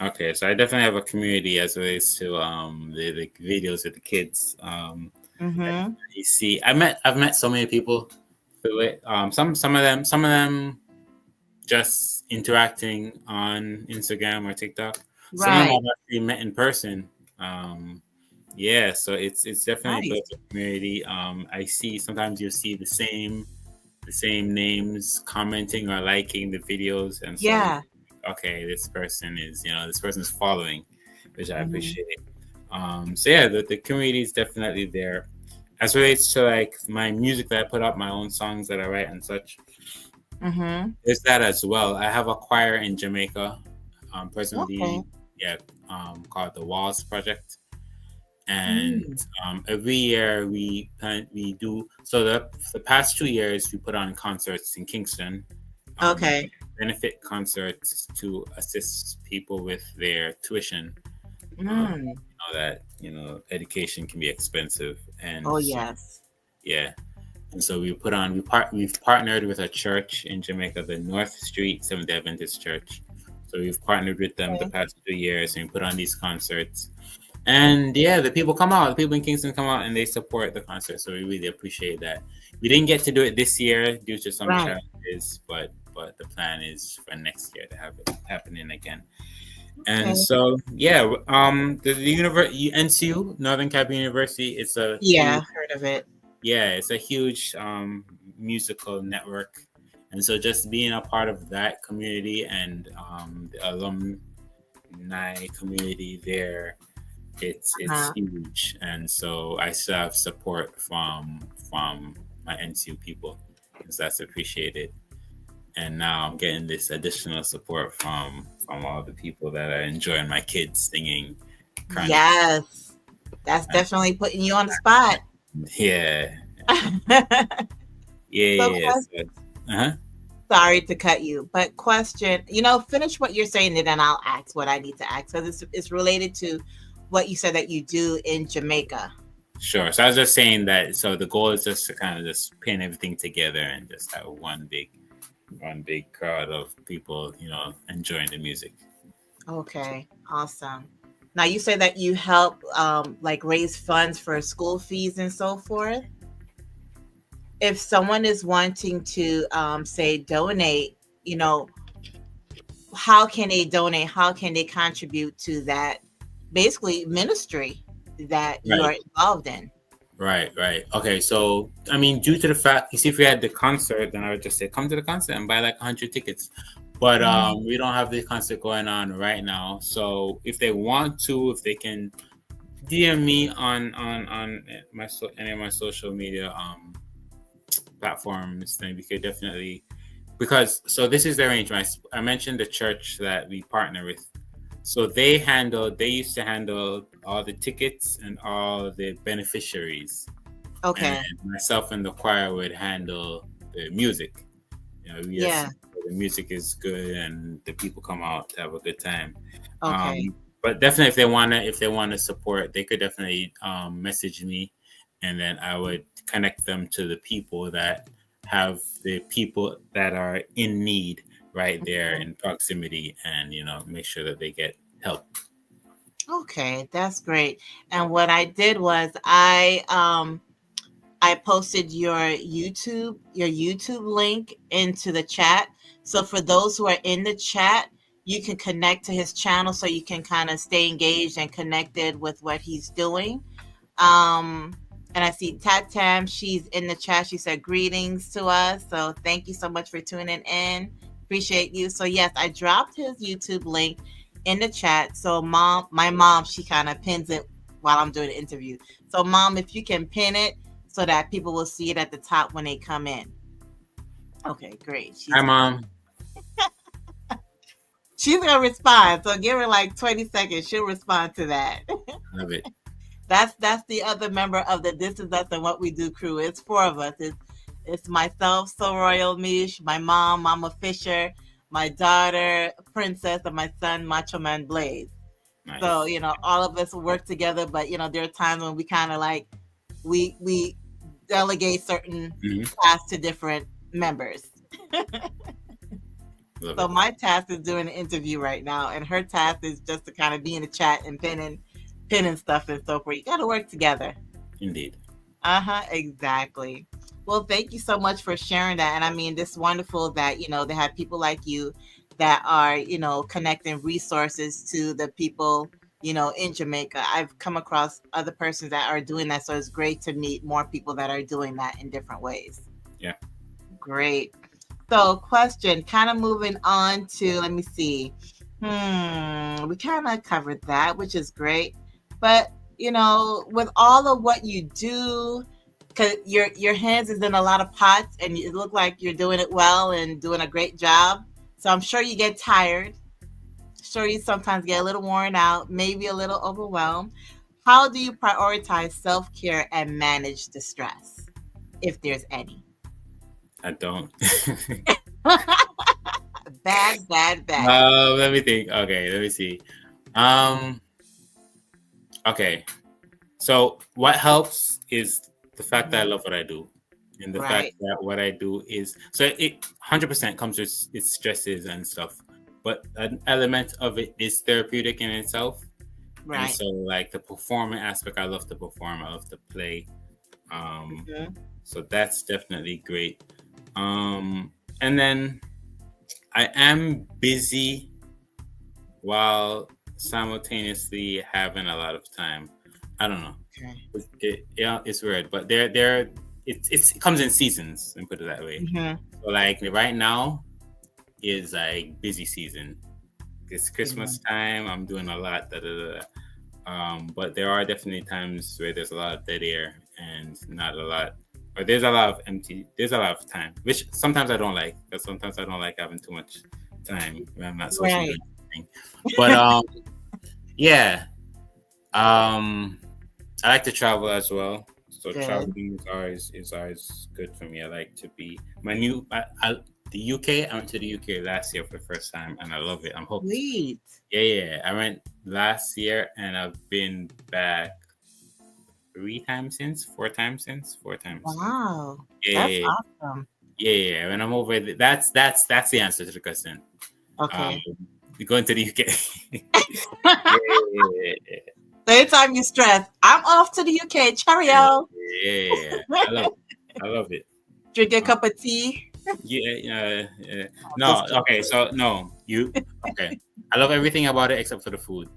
Okay, so I definitely have a community as it relates to the videos with the kids. Mm-hmm. You see, I've met so many people through it. Some of them just interacting on Instagram or TikTok. Some of them Right. I've actually met in person. Um, yeah, so it's definitely Nice. built a community. I see sometimes you'll see the same names commenting or liking the videos, and so you Yeah. okay, this person is following, which I Mm-hmm. appreciate. So yeah, the community is definitely there. As relates to like my music that I put out, my own songs that I write and such, Mm-hmm. there's that as well. I have a choir in Jamaica, Okay. presently, yeah, called the Walls Project, and Mm. every year we do. So the past 2 years we put on concerts in Kingston, Okay. benefit concerts to assist people with their tuition. Mm. That education can be expensive, and Oh so yes. yeah, and so we've partnered with a church in Jamaica, the North Street Seventh Day Adventist Church. So we've partnered with them the Okay. past 2 years, and we put on these concerts. And yeah, the people come out. The people in Kingston come out and they support the concert. So we really appreciate that. We didn't get to do it this year due to some Right. challenges, but the plan is for next year to have it happening again. And Okay. so yeah, the NCU, Northern Caribbean University, it's a Yeah, huge, heard of it. yeah, it's a huge musical network. And so just being a part of that community and the alumni community there, it's Uh-huh. huge. And so I still have support from my NCU people, because that's appreciated. And now I'm getting this additional support from all the people that are enjoying my kids singing chronically. Yes. That's And definitely putting you on the spot. yeah, yeah, So, yeah. So, uh-huh. Sorry to cut you, but question, finish what you're saying and then I'll ask what I need to ask because it's related to what you said that you do in Jamaica. Sure. So I was just saying that. So the goal is just to kind of just pin everything together and just have one big crowd of people, enjoying the music. Okay, awesome. Now you say that you help like raise funds for school fees and so forth. If someone is wanting to say donate, you know, how can they donate? How can they contribute to that basically ministry that you Right. are involved in? Right, right. Okay, so I mean, due to the fact, you see, if we had the concert, then I would just say, come to the concert and buy like 100 tickets. But Mhm. we don't have the concert going on right now. So if they want to, if they can DM me on any of my social media platforms, then we could definitely, because so this is the arrangement. I mentioned the church that we partner with. So they used to handle all the tickets and all the beneficiaries, and Okay. then myself and the choir would handle the music. We Yeah. just the music is good and the people come out to have a good time. Okay. But definitely, if they wanna support, they could definitely message me, and then I would connect them to the people that have the people that are in need right there Mhm. in proximity, and make sure that they get help. Okay, that's great. And what I did was I posted your YouTube link into the chat. So for those who are in the chat, you can connect to his channel so you can kind of stay engaged and connected with what he's doing. Um, and I see Tat Tam, she's in the chat. She said greetings to us. So thank you so much for tuning in. Appreciate you. So yes, I dropped his YouTube link in the chat. So my mom, she kind of pins it while I'm doing the interview. So mom, if you can pin it so that people will see it at the top when they come in. Okay, great. Hi, mom. She's gonna respond. So give her like 20 seconds. She'll respond to that. Love it. That's the other member of the This Is Us and What We Do crew. It's four of us. It's myself, So Royal Mish, my mom, Mama Fisher, my daughter, Princess, and my son, Macho Man Blaze. So, Nice. all of us work together, but there are times when we kind of like we delegate certain Hmm. tasks to different members. Love So it. my task is doing an interview right now, and her task is just to kind of be in the chat and pinning stuff and so forth. You got to work together. Indeed. Uh-huh, exactly. Well, thank you so much for sharing that. And I mean, it's wonderful that, they have people like you that are, connecting resources to the people, in Jamaica. I've come across other persons that are doing that. So it's great to meet more people that are doing that in different ways. Yeah. Great. So, question, kind of moving on to, let me see. We kind of covered that, which is great. But, with all of what you do, because your hands is in a lot of pots and you look like you're doing it well and doing a great job. So I'm sure you get tired. Sure you sometimes get a little worn out, maybe a little overwhelmed. How do you prioritize self-care and manage the stress, if there's any? I don't. Bad, bad, bad. Let me think. Okay, let me see. Um, okay. So what helps is the fact that I Mhm. love what I do, and the fact Right, that what I do is so it 100% comes with its stresses and stuff, but an element of it is therapeutic in itself. And right. so, like the performing aspect, I love to perform. I love to play. Um, Mhm. so that's definitely great. And then I am busy while simultaneously having a lot of time. I don't know. Okay. Yeah, it's weird, but it comes in seasons, and put it that way. Mhm. So like right now is like busy season. It's Christmas Mhm. time. I'm doing a lot. Da, da, da, da. But there are definitely times where there's a lot of dead air and not a lot, or there's a lot of empty. There's a lot of time, which sometimes I don't like, because sometimes I don't like having too much time when I'm not supposed to be Right. doing anything. But yeah. Um, I like to travel as well. So Good. traveling is always good for me. I like to be my new. The UK, I went to the UK last year for the first time, and I love it. I'm hooked. Sweet. Yeah, yeah. I went last year, and I've been back 3 times since, 4 times since, 4 times. Wow. Yeah, That's yeah, awesome. yeah, yeah. Yeah. When I'm over, that's the answer to the question. Um, Okay. we going to the UK. Yeah, yeah, yeah, So anytime you stress, I'm off to the UK. yeah, Cheerio. yeah, yeah. I love it. I love it. Drink a Um, cup of tea. yeah, Just no, kidding. okay, so no, okay. I love everything about it except for the food.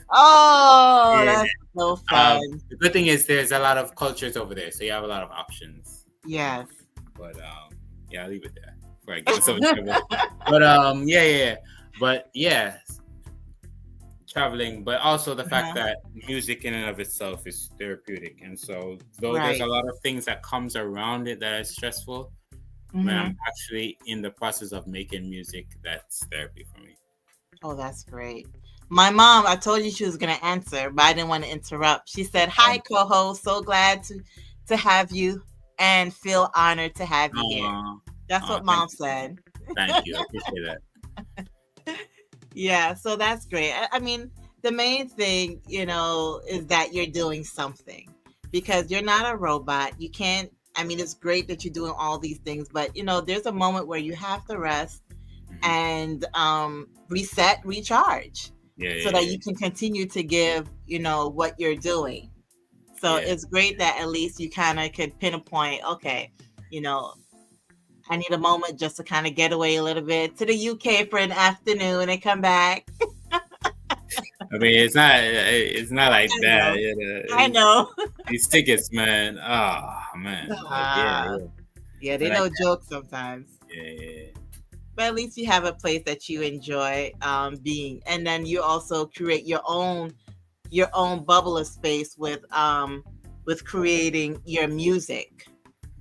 Oh, Yeah. that's so fun. The good thing is there's a lot of cultures over there, so you have a lot of options. Yes. But yeah, I'll leave it there before I get myself in trouble. But yeah, yeah, yeah. But yeah, traveling, but also the fact Uh-huh. that music in and of itself is therapeutic, and so though there's a Right. lot of things that comes around it that is stressful, when Hmm. I'm actually in the process of making music, that's therapy for me. Oh, that's great. My mom, I told you she was going to answer, but I didn't want to interrupt. She said, "Hi, co-host. So glad to have you and feel honored to have you here." Oh, That's what thank mom you, said. thank you. I appreciate that. Yeah, so that's great. I mean, the main thing, is that you're doing something because you're not a robot. You can't, I mean, it's great that you're doing all these things, but there's a moment where you have to rest Mhm. and reset, recharge Yeah, so that yeah, you can continue to give, what you're doing. So yeah, it's great that at least you kind of could pinpoint, okay, you know, I need a moment just to kind of get away a little bit to the UK for an afternoon and come back. I mean, it's not like I that. know. You I know, know. these tickets, man. Oh man, but yeah, Ah, yeah. yeah, I they like know that. jokes sometimes. Yeah, yeah, But at least you have a place that you enjoy being, and then you also create your own bubble of space with creating your music.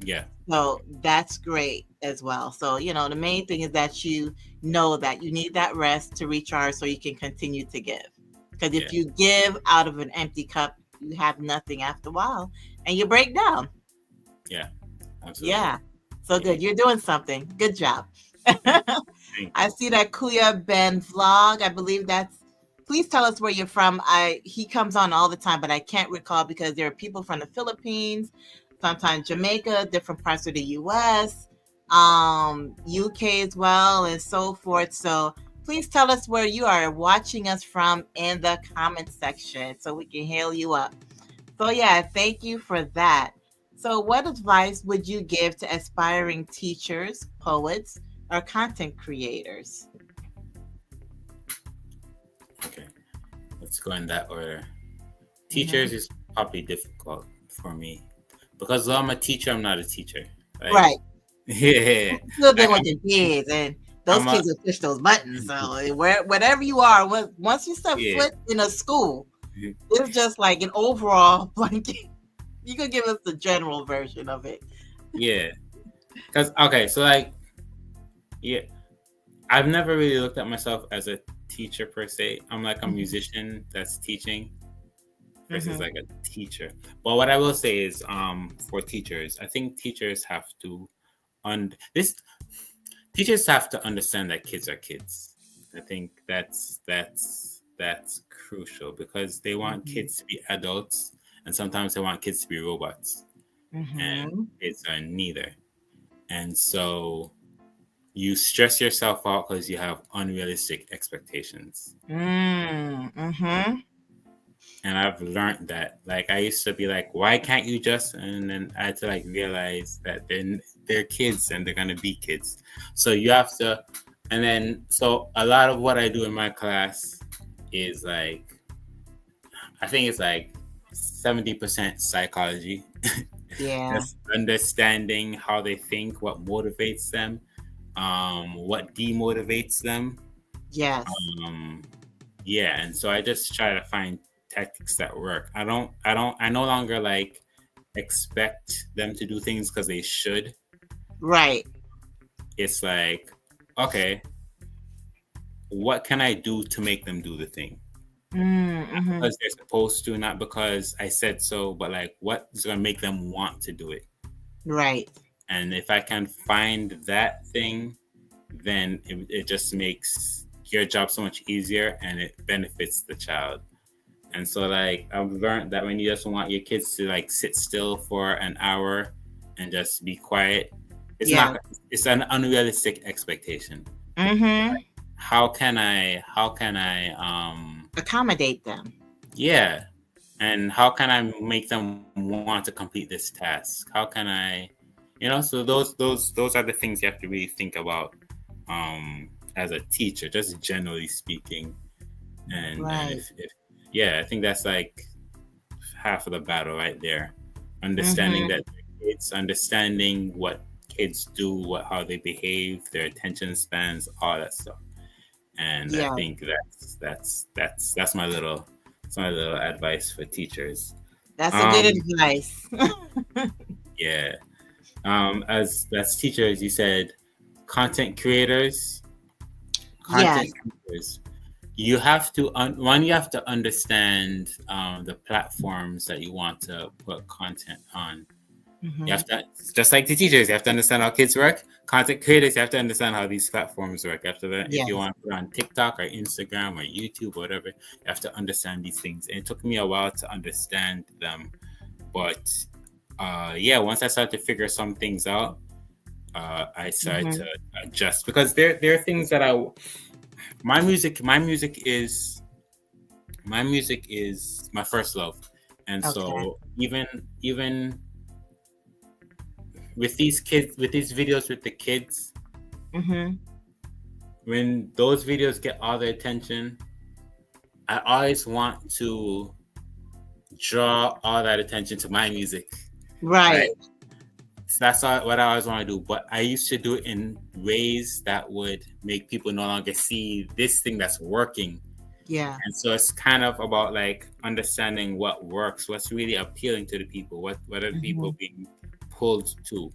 yeah, So that's great as well. So the main thing is that you know that you need that rest to recharge so you can continue to give. Because yeah, if you give out of an empty cup, you have nothing after a while, and you break down. yeah. Absolutely. Yeah. So Yeah, good. You're doing something. Good job. thank you, thank I you. see that Kuya Ben vlog. I believe that's. Please tell us where you're from. He comes on all the time, but I can't recall because there are people from the Philippines, sometimes Jamaica, different parts of the U.S., UK as well, and so forth. So please tell us where you are watching us from in the comment section so we can hail you up. So yeah, thank you for that. So what advice would you give to aspiring teachers, poets, or content creators? Okay, let's go in that order. Hmm. Teachers is probably difficult for me because though I'm a teacher, I'm not a teacher. Like, Right. yeah, Still like dealing with the kids, and those I'm a kids will push those buttons. So wherever you are, once you step yeah, foot in a school, it's just like an overall blanket. You could give us the general version of it. yeah. Because okay, so like yeah, I've never really looked at myself as a teacher per se. I'm like a Hmm. musician that's teaching versus Hmm. like a teacher. But what I will say is, for teachers, I think teachers have to this teachers have to understand that kids are kids. I think that's crucial because they want Hmm. kids to be adults, and sometimes they want kids to be robots, and Hmm. kids are neither. And so you stress yourself out because you have unrealistic expectations. Mm-hmm. And I've learned that. Like I used to be like, why can't you just? And then I had to like realize that they're kids and they're gonna be kids. So you have to. And then so a lot of what I do in my class is like I think it's like 70% psychology. Yeah. Just understanding how they think, what motivates them, what demotivates them. Yes. Um, yeah, and so I just try to find tactics that work. I no longer like expect them to do things because they should. Right. It's like, okay, what can I do to make them do the thing? Mm-hmm. Because they're supposed to, not because I said so, but like what is gonna make them want to do it? Right. And if I can find that thing, then it just makes your job so much easier and it benefits the child. And so like I've learned that when you just want your kids to like sit still for an hour and just be quiet, it's Yeah. not it's an unrealistic expectation. Mm-hmm. How can I Accommodate them. yeah, and how can I make them want to complete this task? How can I, so those are the things you have to really think about as a teacher, just generally speaking. And Right. if yeah, I think that's like half of the battle right there. Understanding Mm-hmm. that kids, understanding what kids do, how they behave, their attention spans, all that stuff. And I Yeah. think that's my little advice for teachers. That's a good Um, advice. yeah. As teachers, you said content creators, Yes. content creators. You have to understand the platforms that you want to put content on. You Mm-hmm. have to, just like the teachers, you have to understand how kids work. Content creators, you have to understand how these platforms work. After that, if you Yes. want to put on TikTok or Instagram or YouTube or whatever, you have to understand these things. And it took me a while to understand them, but yeah, once I started to figure some things out, I started Mm-hmm. to adjust because there are things that my music is my first love, and Okay. so even with these kids, with these videos with the kids, Mm-hmm. when those videos get all the attention, I always want to draw all that attention to my music, right? Right. So that's what I always want to do. But I used to do it in ways that would make people no longer see this thing that's working. Yeah. And so it's kind of about like understanding what works, what's really appealing to the people, what are the Mm-hmm. people being pulled to.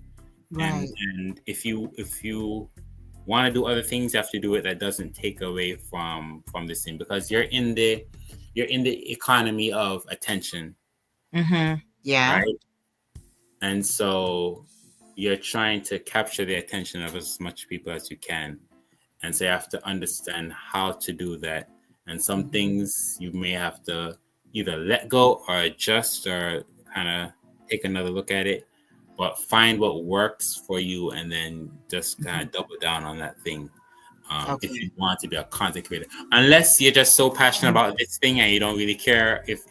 and Right. and if you want to do other things, you have to do it that doesn't take away from this thing, because you're in the economy of attention, Mm-hmm. Yeah. right? And so you're trying to capture the attention of as much people as you can, and so you have to understand how to do that. And some Mm-hmm. things you may have to either let go or adjust or kind of take another look at it, but find what works for you and then just kind Mm-hmm. of double down on that thing. If Okay. you want to be a content creator, unless you're just so passionate Mhm. about this thing and you don't really care if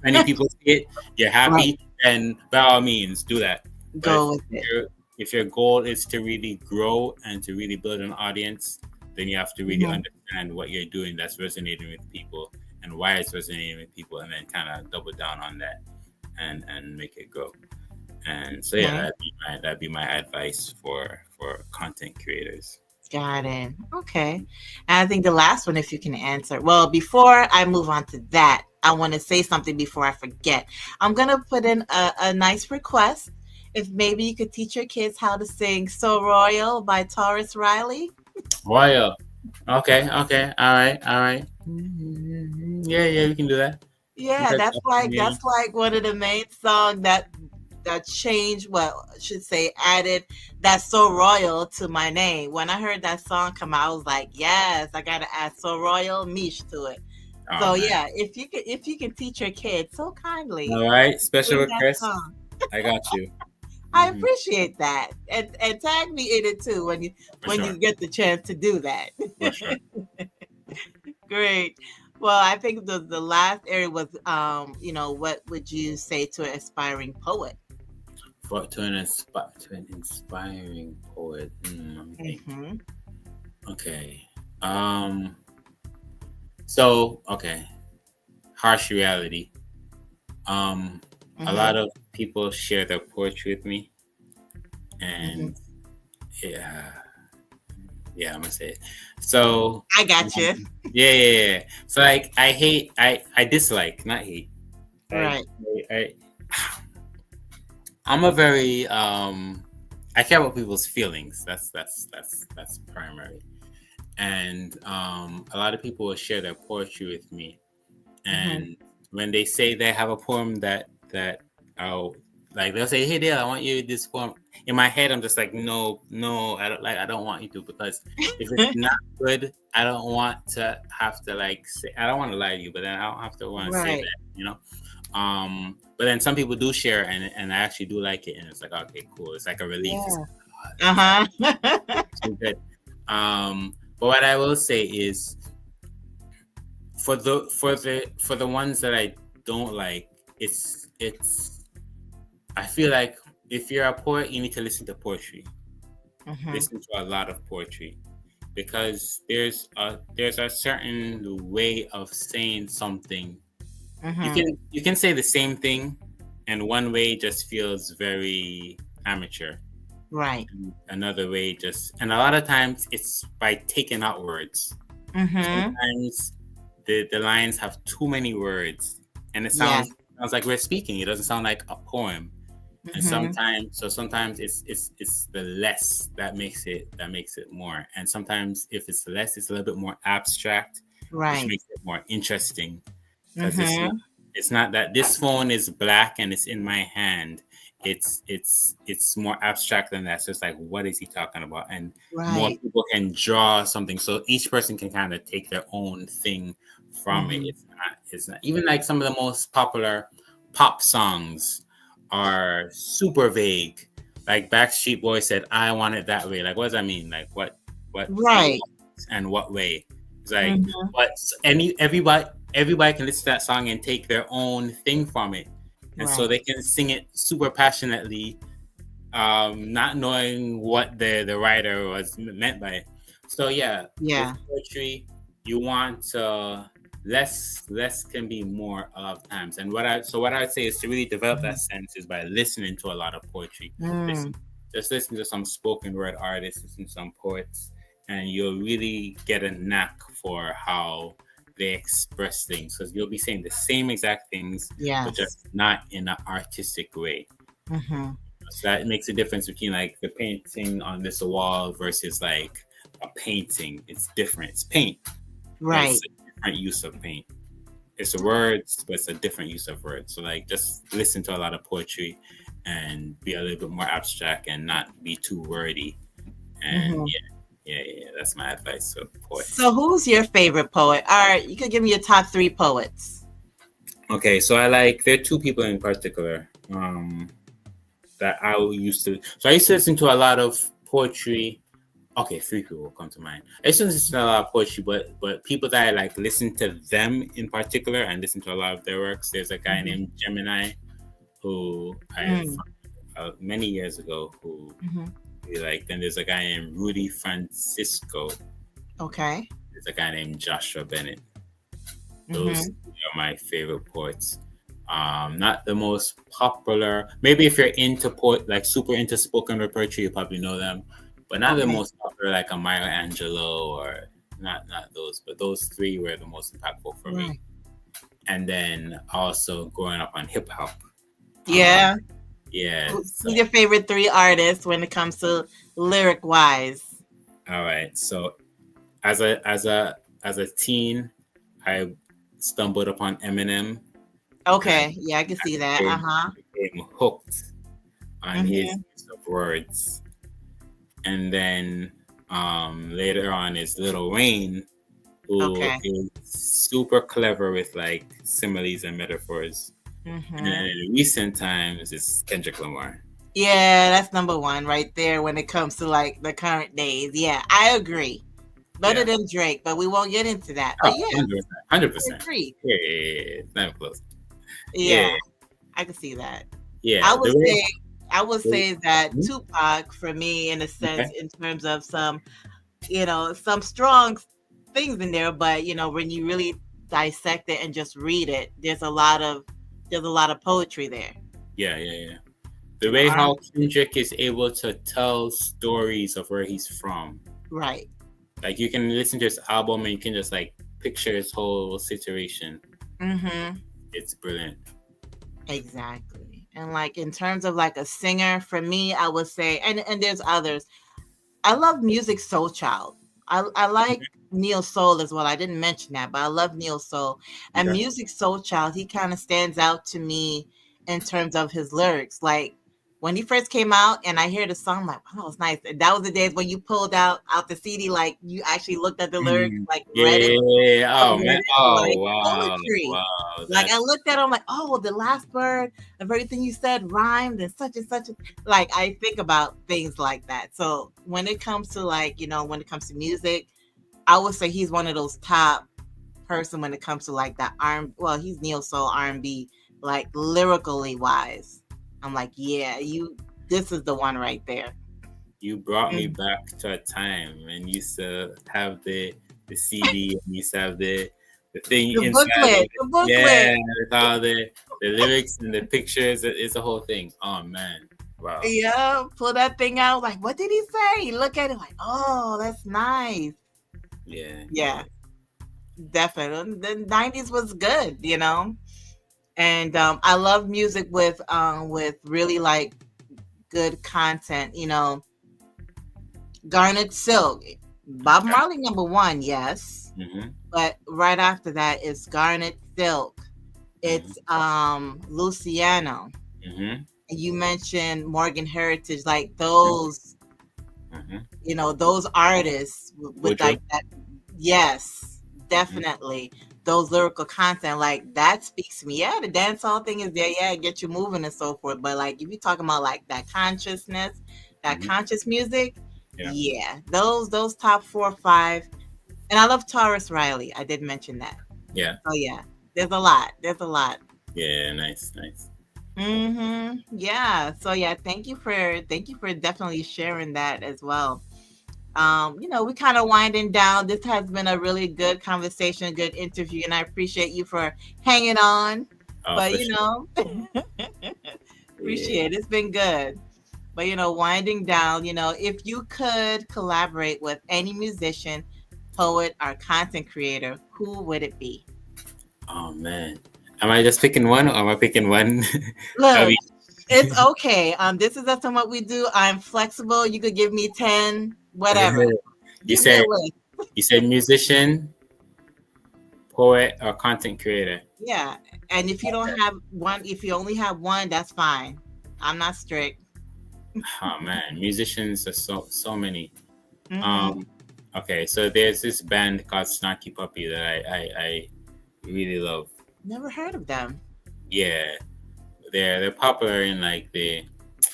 many people see it, you're Right. happy, then by all means do that. But Go with it. if your goal is to really grow and to really build an audience, then you have to really Mm-hmm. understand what you're doing that's resonating with people and why it's resonating with people, and then kind of double down on that and make it grow. And so yeah, Okay. that'd be my advice for content creators. Got it. Okay. And I think the last one, if you can answer. Well, before I move on to that, I want to say something before I forget. I'm going to put in a nice request. If maybe you could teach your kids how to sing So Royal by Taurus Riley. Royal. Okay. All right. Yeah, we can do that. We Yeah, could that's like definitely. that's like one of the main songs that changed, well, I should say added that So Royal to my name. When I heard that song come out, I was like, yes, I gotta add So Royal Mish to it. Oh So man. yeah, if you can teach your kids so kindly All right. Special sing that request. song. I got you. I Hmm. appreciate that. And tag me in it too when you For when sure. you get the chance to do that. For sure. Great. Well, I think the last area was what would you say to an aspiring poet? To an inspiring poet. Let me think. Mm-hmm. Okay. Um. Okay. Harsh reality. A Mm-hmm. lot of people share their poetry with me, Mm-hmm. and yeah, yeah, I'm gonna say it. So, I got you. um, yeah. So, like, I dislike, not hate. I, Right. I, I'm a very I care about people's feelings. That's primary. And a lot of people will share their poetry with me, Mm-hmm. and when they say they have a poem that like they'll say, "Hey, Dale, I want you to this poem." In my head, I'm just like, "No, no, I don't want you to because if it's not good, I don't want to have to like say. I don't want to lie to you, but then I don't have to want to say Right. that, you know." But then some people do share, and I actually do like it, and it's like, okay, cool. It's like a relief. It's Yeah. like, oh, this is Uh-huh. actually good. But what I will say is for the ones that I don't like, it's I feel like if you're a poet, you need to listen to poetry. Mhm. Listen to a lot of poetry because there's a certain way of saying something. Mhm. You can say the same thing, and one way just feels very amateur. Right. And another way just, and a lot of times it's by taking out words. Mhm. Sometimes the lines have too many words, and it Yeah. sounds like we're speaking. It doesn't sound like a poem. And Mhm. sometimes it's the less that makes it more. And sometimes if it's less, it's a little bit more abstract, which Right. makes it more interesting because Mhm. it's not that this phone is black and it's in my hand. It's more abstract than that. So it's like, what is he talking about? And more Right. people can draw something, so each person can kind of take their own thing from it. Mhm. It's not even like some of the most popular pop songs are super vague. Like Backstreet Boys said, "I want it that way." Like, what does that mean? Like, what do you Right. want and what way? It's like, Mhm. but everybody can listen to that song and take their own thing from it, and so Right. they can sing it super passionately, not knowing what the writer was meant by it. So yeah, with Yeah. poetry, you want less can be more of times. And what I would say is to really develop that Mhm. sense is by listening to a lot of poetry. Mm. Listen, just listen to some spoken word artists, listen to some poets, and you'll really get a knack for how they express things because you'll be saying the same exact things, but Yes. just not in an artistic way. Mhm. So that makes a difference between like the painting on this wall versus like a painting. It's different. It's paint, but it's Right. a different use of paint. It's words, but it's a different use of words. So like just listen to a lot of poetry and be a little bit more abstract and not be too wordy. And Mhm. yeah. That's my advice to poets. So, who's your favorite poet? All right, you could give me your top three poets. Okay, so there are two people in particular. That used to. So I used to listen to a lot of poetry. Okay, three people come to mind. I used to listen to a lot of poetry, but people that I like listen to them in particular and listen to a lot of their works. There's a guy Mhm. named Gemini who I Mm. many years ago who Mhm. we liked. Then there's a guy named Rudy Francisco. Okay. There's a guy named Joshua Bennett. Those Mhm. are my favorite poets. Not the most popular. Maybe if you're into like super into spoken word poetry, you probably know them, but not the Okay. most popular like a Maya Angelou or not those. But those three were the most impactful for me. Right. And then also growing up on hip hop. Um, Yeah. yeah. Who's your favorite three artists when it comes to lyric wise? All right. So as a teen, I stumbled upon Eminem and Okay. Yeah, I can see that. Uh huh. became hooked on his Mhm. use of words. And then later on is Little Wayne, who Okay. is super clever with like similes and metaphors. And then Mhm. in recent times, it's Kendrick Lamar. Yeah, that's number one right there when it comes to like the current days. Yeah, I agree. Better Yeah. than Drake, but we won't get into that. Oh, But yeah, 100%. 100%. I agree. Yeah. Not close. Yeah. Yeah, I can see that. I Yeah. would say I would The, say that hmm? Tupac for me in a sense Okay. in terms of some, some strong things in there, but when you really dissect it and just read it, there's a lot of poetry there. Yeah. The The way art, how Kendrick is able to tell stories of where he's from. right. Like you can listen to his album and you can just like picture his whole situation. Mhm. It's brilliant. Exactly. And like in terms of like a singer, for me, I would say, and there's others. I love Music Soul Child. I like Neil Soul as well. I didn't mention that, but I love Neil Soul. And Okay. Music Soul Child, he kind of stands out to me in terms of his lyrics. Like when he first came out and I hear the song, I'm like, oh, it's nice. And that was the days when you pulled out the CD, like you actually looked at the lyrics, Mm. like Yeah, read it, yeah, yeah, yeah. Oh read man. it Oh like wow, poetry. wow. Like I That's looked at him like, oh, the last word of everything you said rhymed and such and such. Like I think about things like that. So when it comes to like, when it comes to music, I would say he's one of those top person when it comes to like that well, he's neo soul R&B, like lyrically wise. I'm like, yeah, this is the one right there. you brought me Mhm. back to a time when you used to have the CD and you used to have the thing The inside of booklet, it. the booklet. Yeah, with all the lyrics and the pictures. It's a whole thing. Oh man. Wow. Yeah, pull that thing out. Like, what did he say? Look at it like, oh, that's nice. Yeah, Yeah, yeah. definitely. The 90s was good. And I love music with really like good content. Garnet Silk. Bob Okay. Marley number one, yes. Mhm. But right after that is Garnet Silk. Mhm. It's Luciano. Mhm. And you mentioned Morgan Heritage, like Mhm. Mhm. those artists with Woodrow. like that. Yes, Mhm. definitely. Those lyrical content, like that speaks to me. Yeah, the dance hall thing is there, yeah, get you moving and so forth. But like if you're talking about like that consciousness, that Mhm. conscious music, Yeah. yeah, those top 4 or 5. And I love Taurus Riley. I did mention that. Yeah. Oh yeah, there's a lot. There's a lot. Yeah. Nice. Nice. Yeah. So yeah, thank you for definitely sharing that as well. We kind of winding down. This has been a really good conversation, good interview, and I appreciate you for hanging on. Oh, But for sure. Yeah. appreciate it. It's been good. But winding down, if you could collaborate with any musician, poet, or content creator, who would it be? Oh man. Am I just picking one or am I picking one? I Look, mean, it's okay. This is not what we do. I'm flexible. You could give me 10, whatever. you Give me a said list. you said musician, poet, or content creator. Yeah. And if you don't have one, if you only have one, that's fine. I'm not strict. Oh man, musicians are so many. Mm-hmm. Um, okay, so there's this band called Snarky Puppy that I really love. Never heard of them. Yeah, they're popular in like in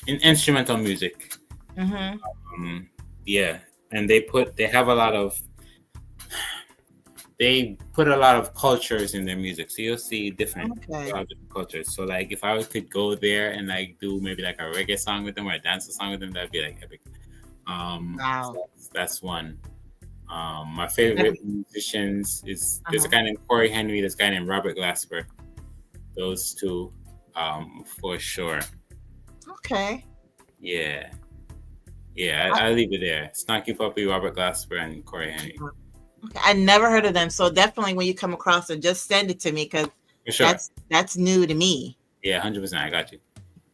instrumental music. Mm-hmm. Um, yeah, and they have a lot of they put a lot of cultures in their music, so you'll see a Okay. lot of different cultures. So like if I could go there and like do maybe like a reggae song with them or a dance song with them, that'd be like epic. Wow. So that's one. My That's, favorite musicians is there's a uh-huh. guy named Corey Henry, there's a guy named Robert Glasper. Those two, for sure. Okay. Yeah, yeah. I, I leave it there. Snarky Puppy, Robert Glasper, and Corey Henry okay. I never heard of them. So definitely when you come across it, just send it to me because for sure. that's new to me. Yeah, 100%. I got you.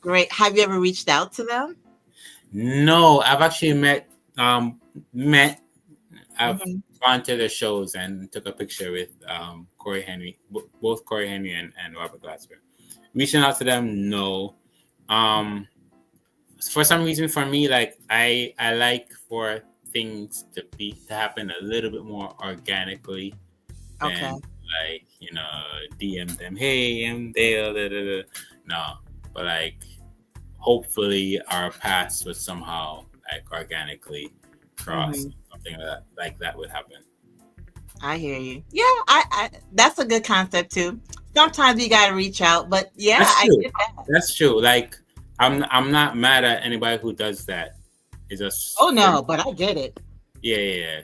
Great. Have you ever reached out to them? No, I've actually met. I've Mm-hmm. gone to their shows and took a picture with Corey Henry, both Corey Henry and Robert Glasper. Reaching out to them, no. Um, for some reason, for me, like I like for things to happen a little bit more organically Okay. than like DM them, hey, I'm Dale, da, da, da. No, but like hopefully our paths would somehow like organically cross. Mm-hmm. Something like that would happen. I hear you. Yeah, I that's a good concept too. Sometimes you gotta reach out, but yeah, That's I true. get that. That's true. Like I'm not mad at anybody who does that. It's just Oh for no, but I get it. yeah, yeah, yeah.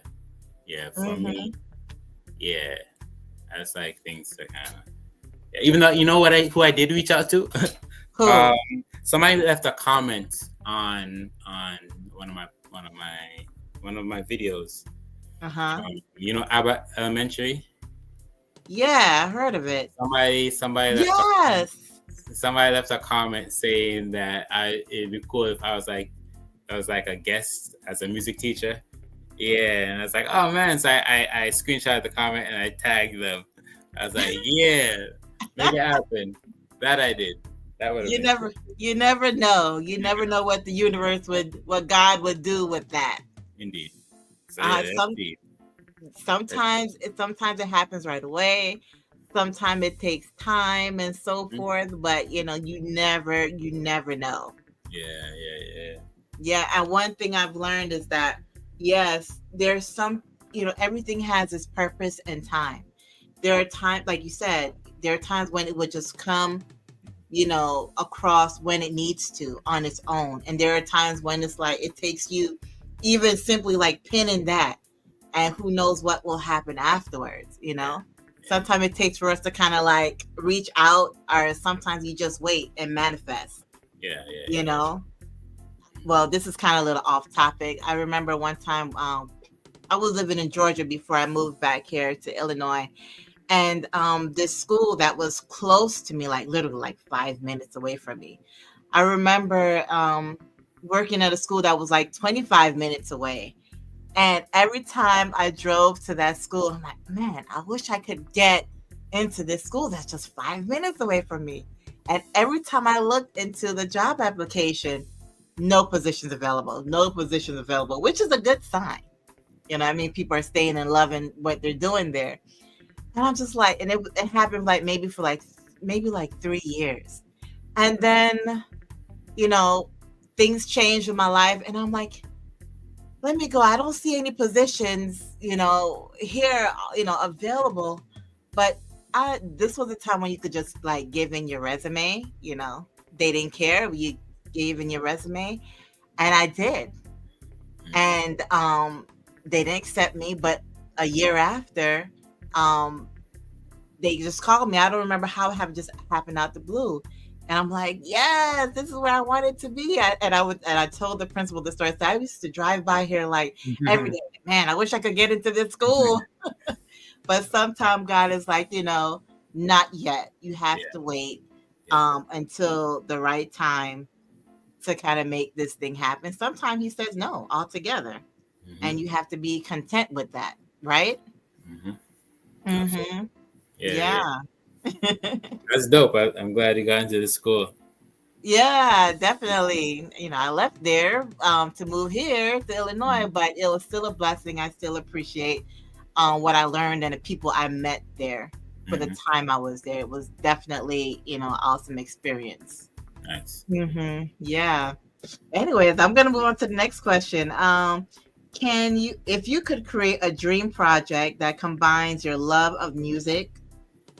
Yeah, for Mm-hmm. me, yeah. That's like things that kind of yeah. Even though you know what I who I did reach out to, um, Cool. somebody left a comment on one of my videos. Uh-huh. Abbott Elementary. Yeah, I heard of it. Somebody left Yes. somebody left a comment saying that it'd be cool if I was like a guest as a music teacher. Yeah, and I was like, oh man, so I screenshot the comment and I tagged them. I was like, yeah, make it happen. That I did. That would have You been cool. never, you never know. You never know what the universe would, what God would do with that. Indeed. So yeah, that's Some deep. That's sometimes it happens right away. Sometimes it takes time and so mm, forth. But you never know. yeah, yeah, Yeah, and one thing I've learned is that yes, there's some, everything has its purpose and time. There are times, like you said, there are times when it would just come, across when it needs to on its own. And there are times when it's like it takes you even simply like pinning that, and who knows what will happen afterwards. yeah, Sometimes it takes for us to kind of like reach out, or sometimes you just wait and manifest, yeah, yeah, you yeah. know. Well, this is kind of a little off topic. I remember one time I was living in Georgia before I moved back here to Illinois, and this school that was close to me, like literally like 5 minutes away from me. I remember working at a school that was like 25 minutes away. And every time I drove to that school, I'm like, man, I wish I could get into this school that's just 5 minutes away from me. And every time I looked into the job application, no positions available, no positions available, which is a good sign. I mean, people are staying and loving what they're doing there. And I'm just like, and it happened like maybe like 3 years. And then, you know, things changed in my life. And I'm like, let me go. I don't see any positions, here, available. But this was a time when you could just like give in your resume. They didn't care. You gave in your resume, and I did. Mm, And they didn't accept me. But a year after, um, they just called me. I don't remember how it happened, just happened out the blue. And I'm like, yes, this is where I wanted to be. And I told the principal the story. So I used to drive by here like every day. Man, I wish I could get into this school. But sometimes God is like, not yet. You have yeah, to wait yeah. until the right time to kind of make this thing happen. Sometimes he says no altogether. Mm-hmm. And you have to be content with that, right? Mm-hmm. Absolutely. Mm-hmm. Yeah, yeah. Yeah. That's dope. I'm glad you got into the school. Yeah, definitely. I left there to move here to Illinois, but it was still a blessing. I still appreciate what I learned and the people I met there for the Mm-hmm. time I was there. It was definitely, awesome experience. Nice. Yeah. Anyways, I'm gonna move on to the next question. If you could create a dream project that combines your love of music,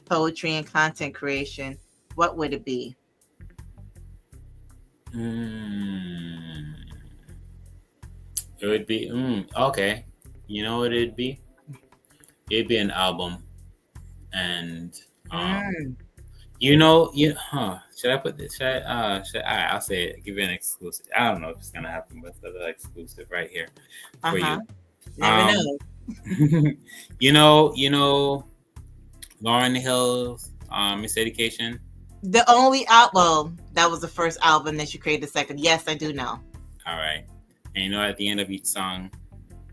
poetry, and content creation, what would it be? Mm, it would be okay. You know what it'd be? It'd be an album, and um, Mm, Should I put this? I'll say it. Give you an exclusive. I don't know if it's gonna happen, but it's an exclusive right here for uh-huh. you. Never Um, know. Lauren Hill's Miss Education. The only album that was the first album that you created the second. Yes, I do know. All right, and at the end of each song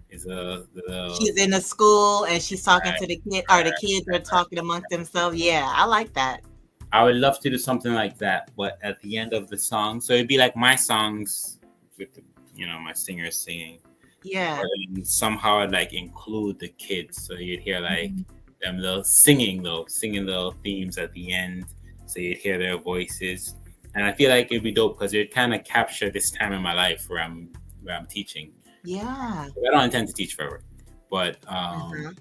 is a the She's in the school and she's talking right, to the kid, or the right, kids are right. talking amongst themselves. Yeah, I like that. I would love to do something like that, but at the end of the song, so it'd be like my songs with my singers singing, Yeah. but then somehow I'd like include the kids, so you'd hear like Mhm. them singing little themes at the end, so you'd hear their voices, and I feel like it'd be dope because it'd kind of capture this time in my life where I'm teaching. Yeah. I don't intend to teach forever, but Uh-huh.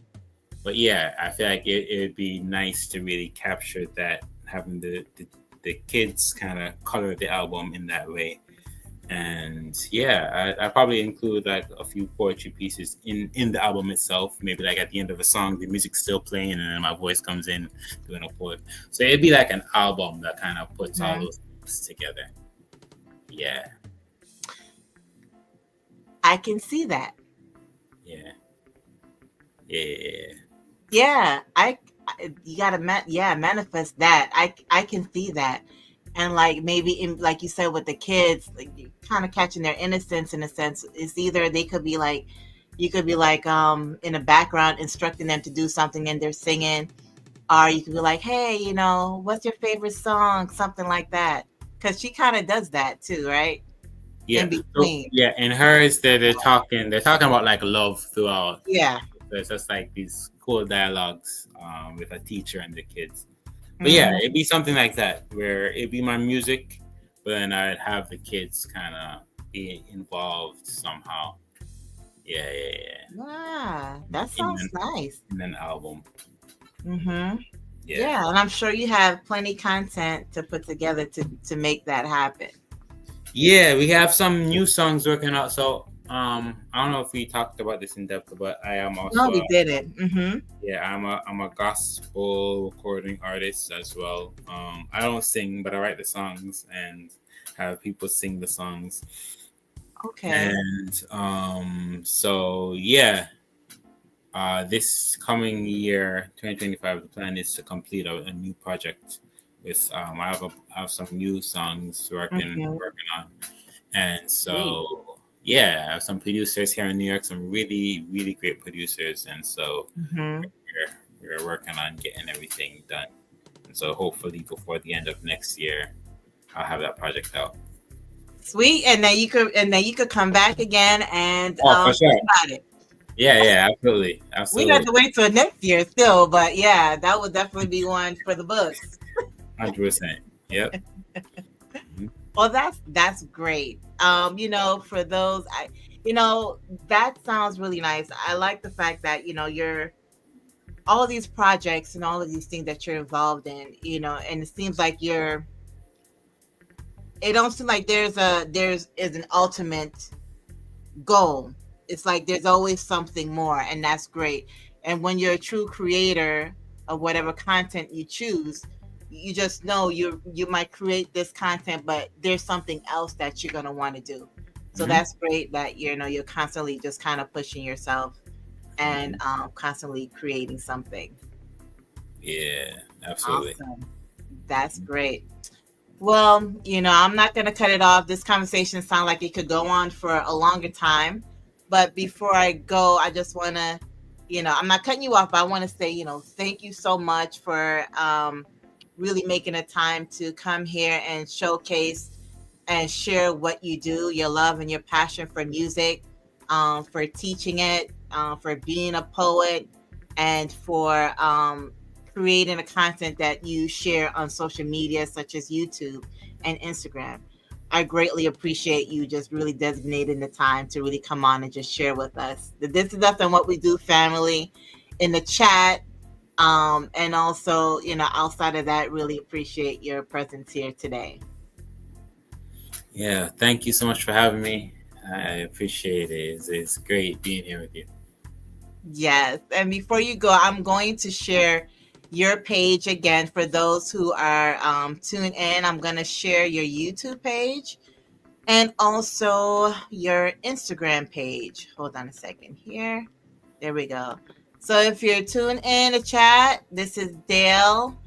yeah, I feel like it'd be nice to really capture that, having the kids kind of color the album in that way. And yeah, I probably include like a few poetry pieces in the album itself. Maybe like at the end of a song, the music's still playing, and then my voice comes in doing a poem. So it'd be like an album that kind of puts all Mhm. those things together. Yeah, I can see that. yeah, yeah, Yeah. You gotta manifest that. I can see that. And like maybe in, like you said, with the kids, like kind of catching their innocence in a sense. It's either they could be like, you could be like in the background instructing them to do something and they're singing, or you could be like, hey, what's your favorite song, something like that. because she kind of does that too, right? In Yeah. So between. yeah, in hers they're talking about like love throughout. Yeah. So it's just like these cool dialogues with a teacher and the kids. But yeah, Hmm. it'd be something like that where it'd be my music, but then I'd have the kids kind of be involved somehow. Yeah, yeah, yeah. Yeah, that In sounds an nice. in an album. Hmm. Yeah. Yeah, and I'm sure you have plenty content to put together to make that happen. Yeah, we have some new songs working out. So I don't know if we talked about this in depth, but I am No, also we didn't. Hmm. yeah, I'm a gospel recording artist as well. I don't sing, but I write the songs and have people sing the songs. Okay. And so yeah, this coming year, 2025, the plan is to complete a new project. With I have some new songs Hmm. working on, and Sweet. so yeah, I have some producers here in New York, some really really great producers, and so Hmm. we're working on getting everything done, and so hopefully before the end of next year, I'll have that project out. Sweet, and then you could come back again and Oh, for talk sure. about it. Yeah, yeah, absolutely, We got absolutely, to wait till next year still, but yeah, that would definitely be one for the books. 100%. Yep. Mhm. Well, that's great. For those that sounds really nice. I like the fact that, you're all of these projects and all of these things that you're involved in, and it seems like it don't seem like there's is an ultimate goal. It's like there's always something more, and that's great. And when you're a true creator of whatever content you choose, you just know you might create this content, but there's something else that you're gonna want to do. So Mhm. that's great that you're constantly just kind of pushing yourself and Mhm. constantly creating something. Yeah, absolutely. Awesome. That's Mhm. great. Well, I'm not going to cut it off. This conversation sounds like it could go on for a longer time. But before I go, I just want to, I'm not cutting you off, but I want to say, thank you so much for really making a time to come here and showcase and share what you do, your love and your passion for music, for teaching it, for being a poet, and for creating a content that you share on social media such as YouTube and Instagram. I greatly appreciate you just really designating the time to really come on and just share with us. This is us and what we do, family, in the chat. And also, outside of that, really appreciate your presence here today. Yeah, thank you so much for having me. I appreciate it. It's great being here with you. Yes. And before you go, I'm going to share your page again for those who are tuned in. I'm going to share your YouTube page and also your Instagram page. Hold on a second here. There we go. So if you're tuned in the chat, this is Dale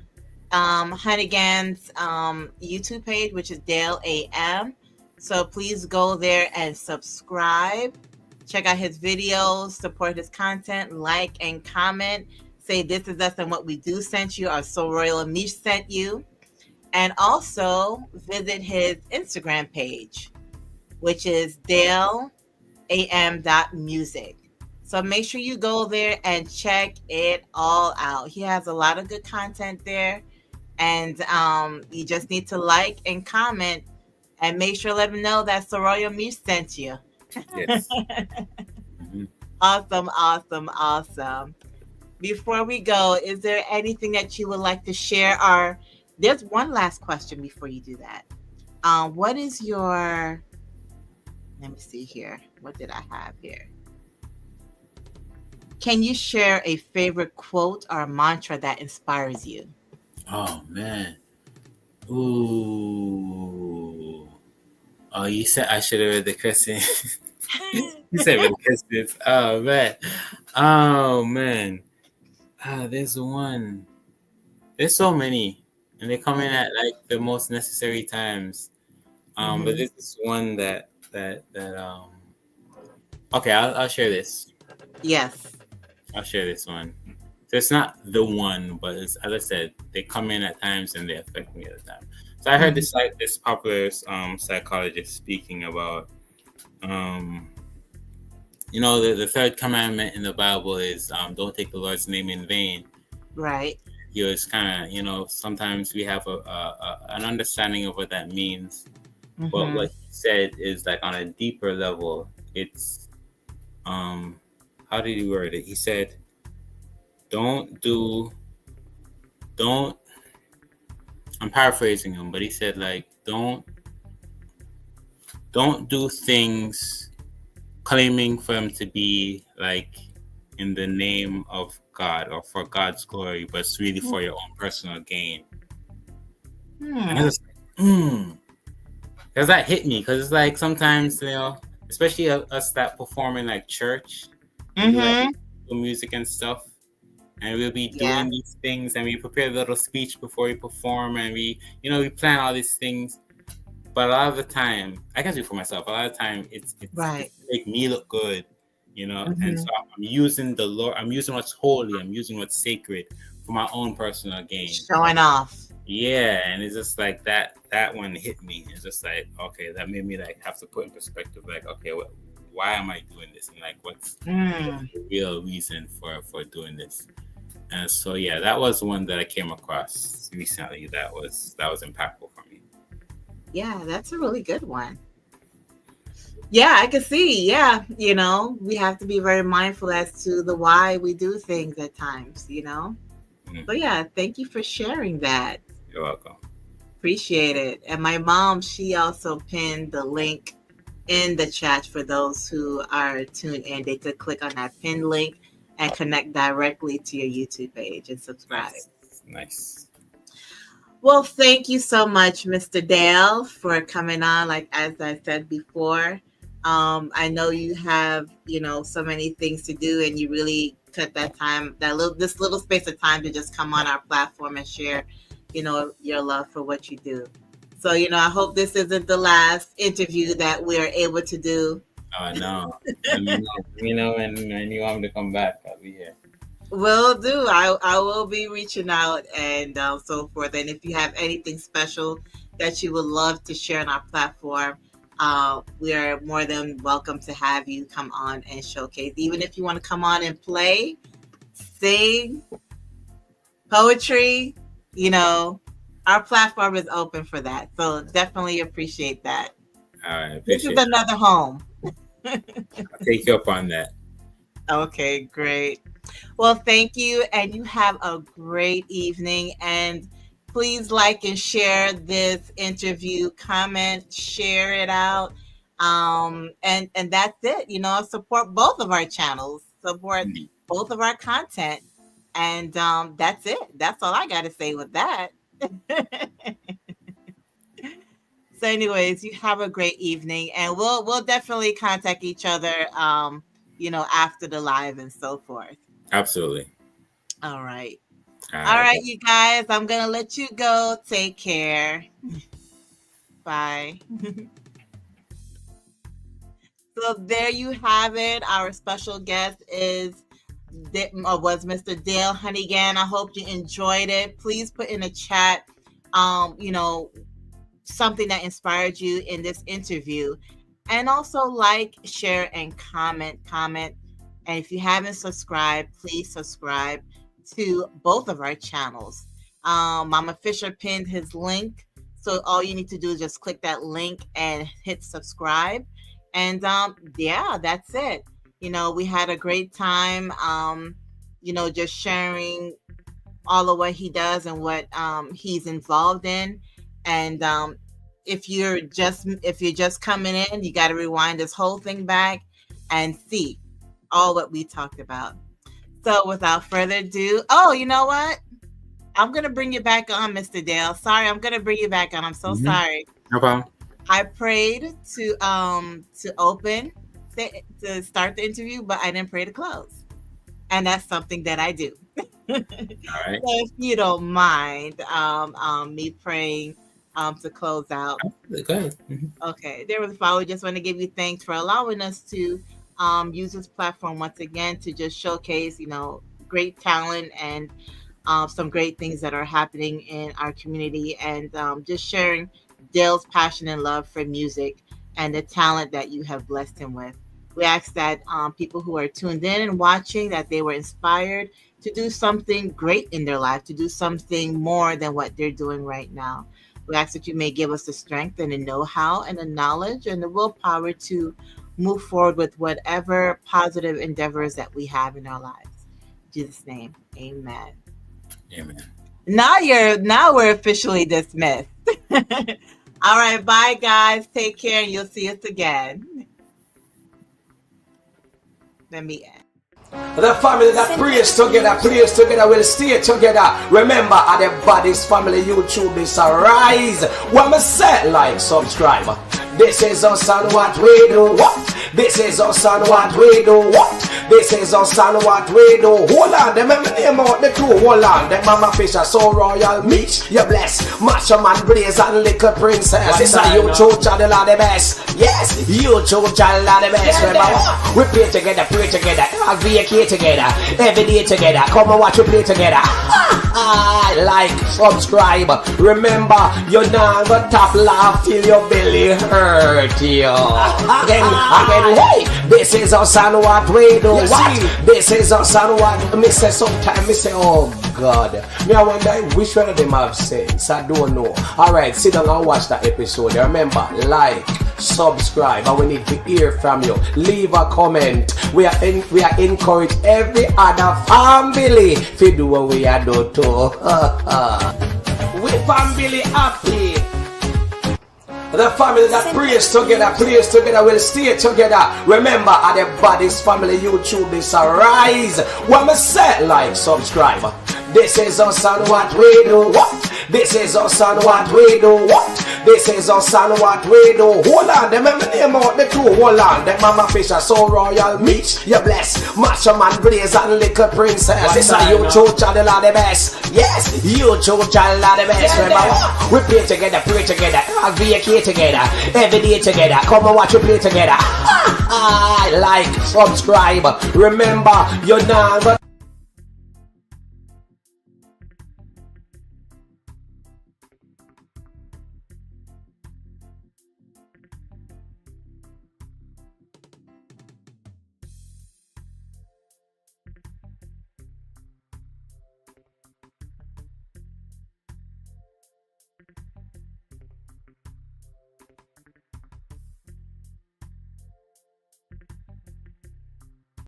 Honeyghan's YouTube page, which is Dale AM. So please go there and subscribe. Check out his videos, support his content, like and comment. Say this is us and what we do sent you, or So Royal and Mish sent you. And also visit his Instagram page, which is DaleAM.music. So make sure you go there and check it all out. He has a lot of good content there, and you just need to like and comment and make sure let them know that Soraya Mish sent you. Yes. Mhm. Awesome, awesome, awesome. Before we go, is there anything that you would like to share? Or there's one last question before you do that. What is your? Let me see here. What did I have here? Can you share a favorite quote or mantra that inspires you? Oh man. Ooh. Oh, you said I should have read the question. You said read the questions. Oh man. Oh man. There's one. There's so many, and they come in at like the most necessary times. But Mm-hmm. this is one that. Okay, I'll share this. Yes. I'll share this one. So it's not the one, but it's, as I said, they come in at times and they affect me at the time. So I heard Mhm. this this popular psychologist speaking about um the third commandment in the Bible is don't take the Lord's name in vain. Right. He was kind of sometimes we have an understanding of what that means, but Mhm. what he said is like on a deeper level. It's um how did he word it? He said don't do don't I'm paraphrasing him, but he said like don't do things claiming for them to be like in the name of God or for God's glory, but it's really for your own personal gain. And Hmm. it's just because that hit me because it's like sometimes especially us that perform in like church, we do like Mhm. music and stuff, and we'll be Yeah. doing these things and we prepare a little speech before we perform and we plan all these things. But a lot of the time, I can speak for myself. A lot of the time, it's Right. to make me look good, And so Mhm. I'm using the Lord. I'm using what's holy. I'm using what's sacred for my own personal gain. Showing off. Yeah, and it's just like that. That one hit me. It's just like okay, that made me like have to put in perspective. Like okay, why am I doing this? And like what's Mm. the real reason for doing this? And so yeah, that was one that I came across recently. That was impactful for me. Yeah, that's a really good one. Yeah, I can see. Yeah, we have to be very mindful as to the why we do things at times. Mm, So yeah, thank you for sharing that. you're welcome. Appreciate it. And my mom, she also pinned the link in the chat for those who are tuned in. They could click on that pinned link and connect directly to your YouTube page and subscribe. Nice, nice. Well, thank you so much, Mr. Dale, for coming on. Like as I said before, I know you have, so many things to do, and you really took that time, this little space of time to just come on our platform and share, your love for what you do. So, I hope this isn't the last interview that we are able to do. Oh no, let me know. Let me know when you want me to come back. I'll be here. Will do. I will be reaching out and so forth. And if you have anything special that you would love to share on our platform, we are more than welcome to have you come on and showcase. Even if you want to come on and play, sing, poetry, you know, our platform is open for that. So definitely appreciate that. All right, This is appreciate that. another home. I'll take you up on that. Okay, great. Well, thank you, and you have a great evening. And please like and share this interview, comment, share it out. And that's it. Support both of our channels, support Mm, both of our content. And that's it. That's all I got to say with that. So, anyways, you have a great evening, and we'll definitely contact each other. After the live and so forth. absolutely. All right. All All right. right, you guys, I'm going to let you go. Take care. Bye. So there you have it. Our special guest was Mr. Dale Honeyghan. I hope you enjoyed it. Please put in a chat, um, you know, something that inspired you in this interview. And also like, share, and comment. And if you haven't subscribed, please subscribe to both of our channels. Mama Fisher pinned his link. So all you need to do is just click that link and hit subscribe. And yeah, that's it. We had a great time, just sharing all of what he does and what he's involved in. And if you're just coming in, you got to rewind this whole thing back and see all what we talked about. So without further ado, oh, you know what? I'm gonna bring you back on, Mr. Dale. Sorry, I'm gonna bring you back on. I'm so Mm-hmm. sorry. No problem. I prayed to open to start the interview, but I didn't pray to close, and that's something that I do. All right. So if you don't mind, me praying to close out. Go ahead. Mm-hmm. Okay, dear Heavenly Father, we just want to give you thanks for allowing us to use this platform once again to just showcase, great talent and some great things that are happening in our community, and just sharing Dale's passion and love for music and the talent that you have blessed him with. We ask that people who are tuned in and watching, that they were inspired to do something great in their life, to do something more than what they're doing right now. We ask that you may give us the strength and the know-how and the knowledge and the willpower to move forward with whatever positive endeavors that we have in our lives. In Jesus' name, amen. Amen. Now we're officially dismissed. All right, bye guys. Take care, and you'll see us again. Let me end. The family that prays together will stay together. Remember, at the Bodies Family YouTube is a rise. When we say like, subscribe. This is us and what we do. What? This is us and what we do. What? This is us and what we do. Hold on, them let me name out the crew. Hold on, them Mama Fisher, so royal. Meech, you bless. Macho Man Blaze and Little Princess. This is a YouTube channel of the best. Yes, YouTube channel of the best. Remember, we play together, pray together, vacate together, every day together. Come and watch we play together. Like, subscribe. Remember, you're not gonna top laugh till your belly hurt you. Again, hey, this is us and what we do. What? This is us and what me say sometimes. Me say, oh God. Me I wonder which one of them have sense. I don't know. Alright, sit down and watch that episode. Remember, like, subscribe, and we need to hear from you. Leave a comment. We are encourage every other family to do what we are doing too. We family happy. The family that prays together will stay together. Remember, at the Bodies Family YouTube is a rise. When we say like, subscribe. This is us and what we do. What? This is us and what we do. What? This is us and what we do. Hold on, them let me name out the crew. Hold on, them Mama Fisher, so royal. Meech, you bless. Macho Man Blaze and Little Princess. This is a YouTube channel of the best. Yes, YouTube channel of the best. Remember, we play together, pray together, vacate together, every day together. Come and watch we play together. Like, subscribe. Remember, you're not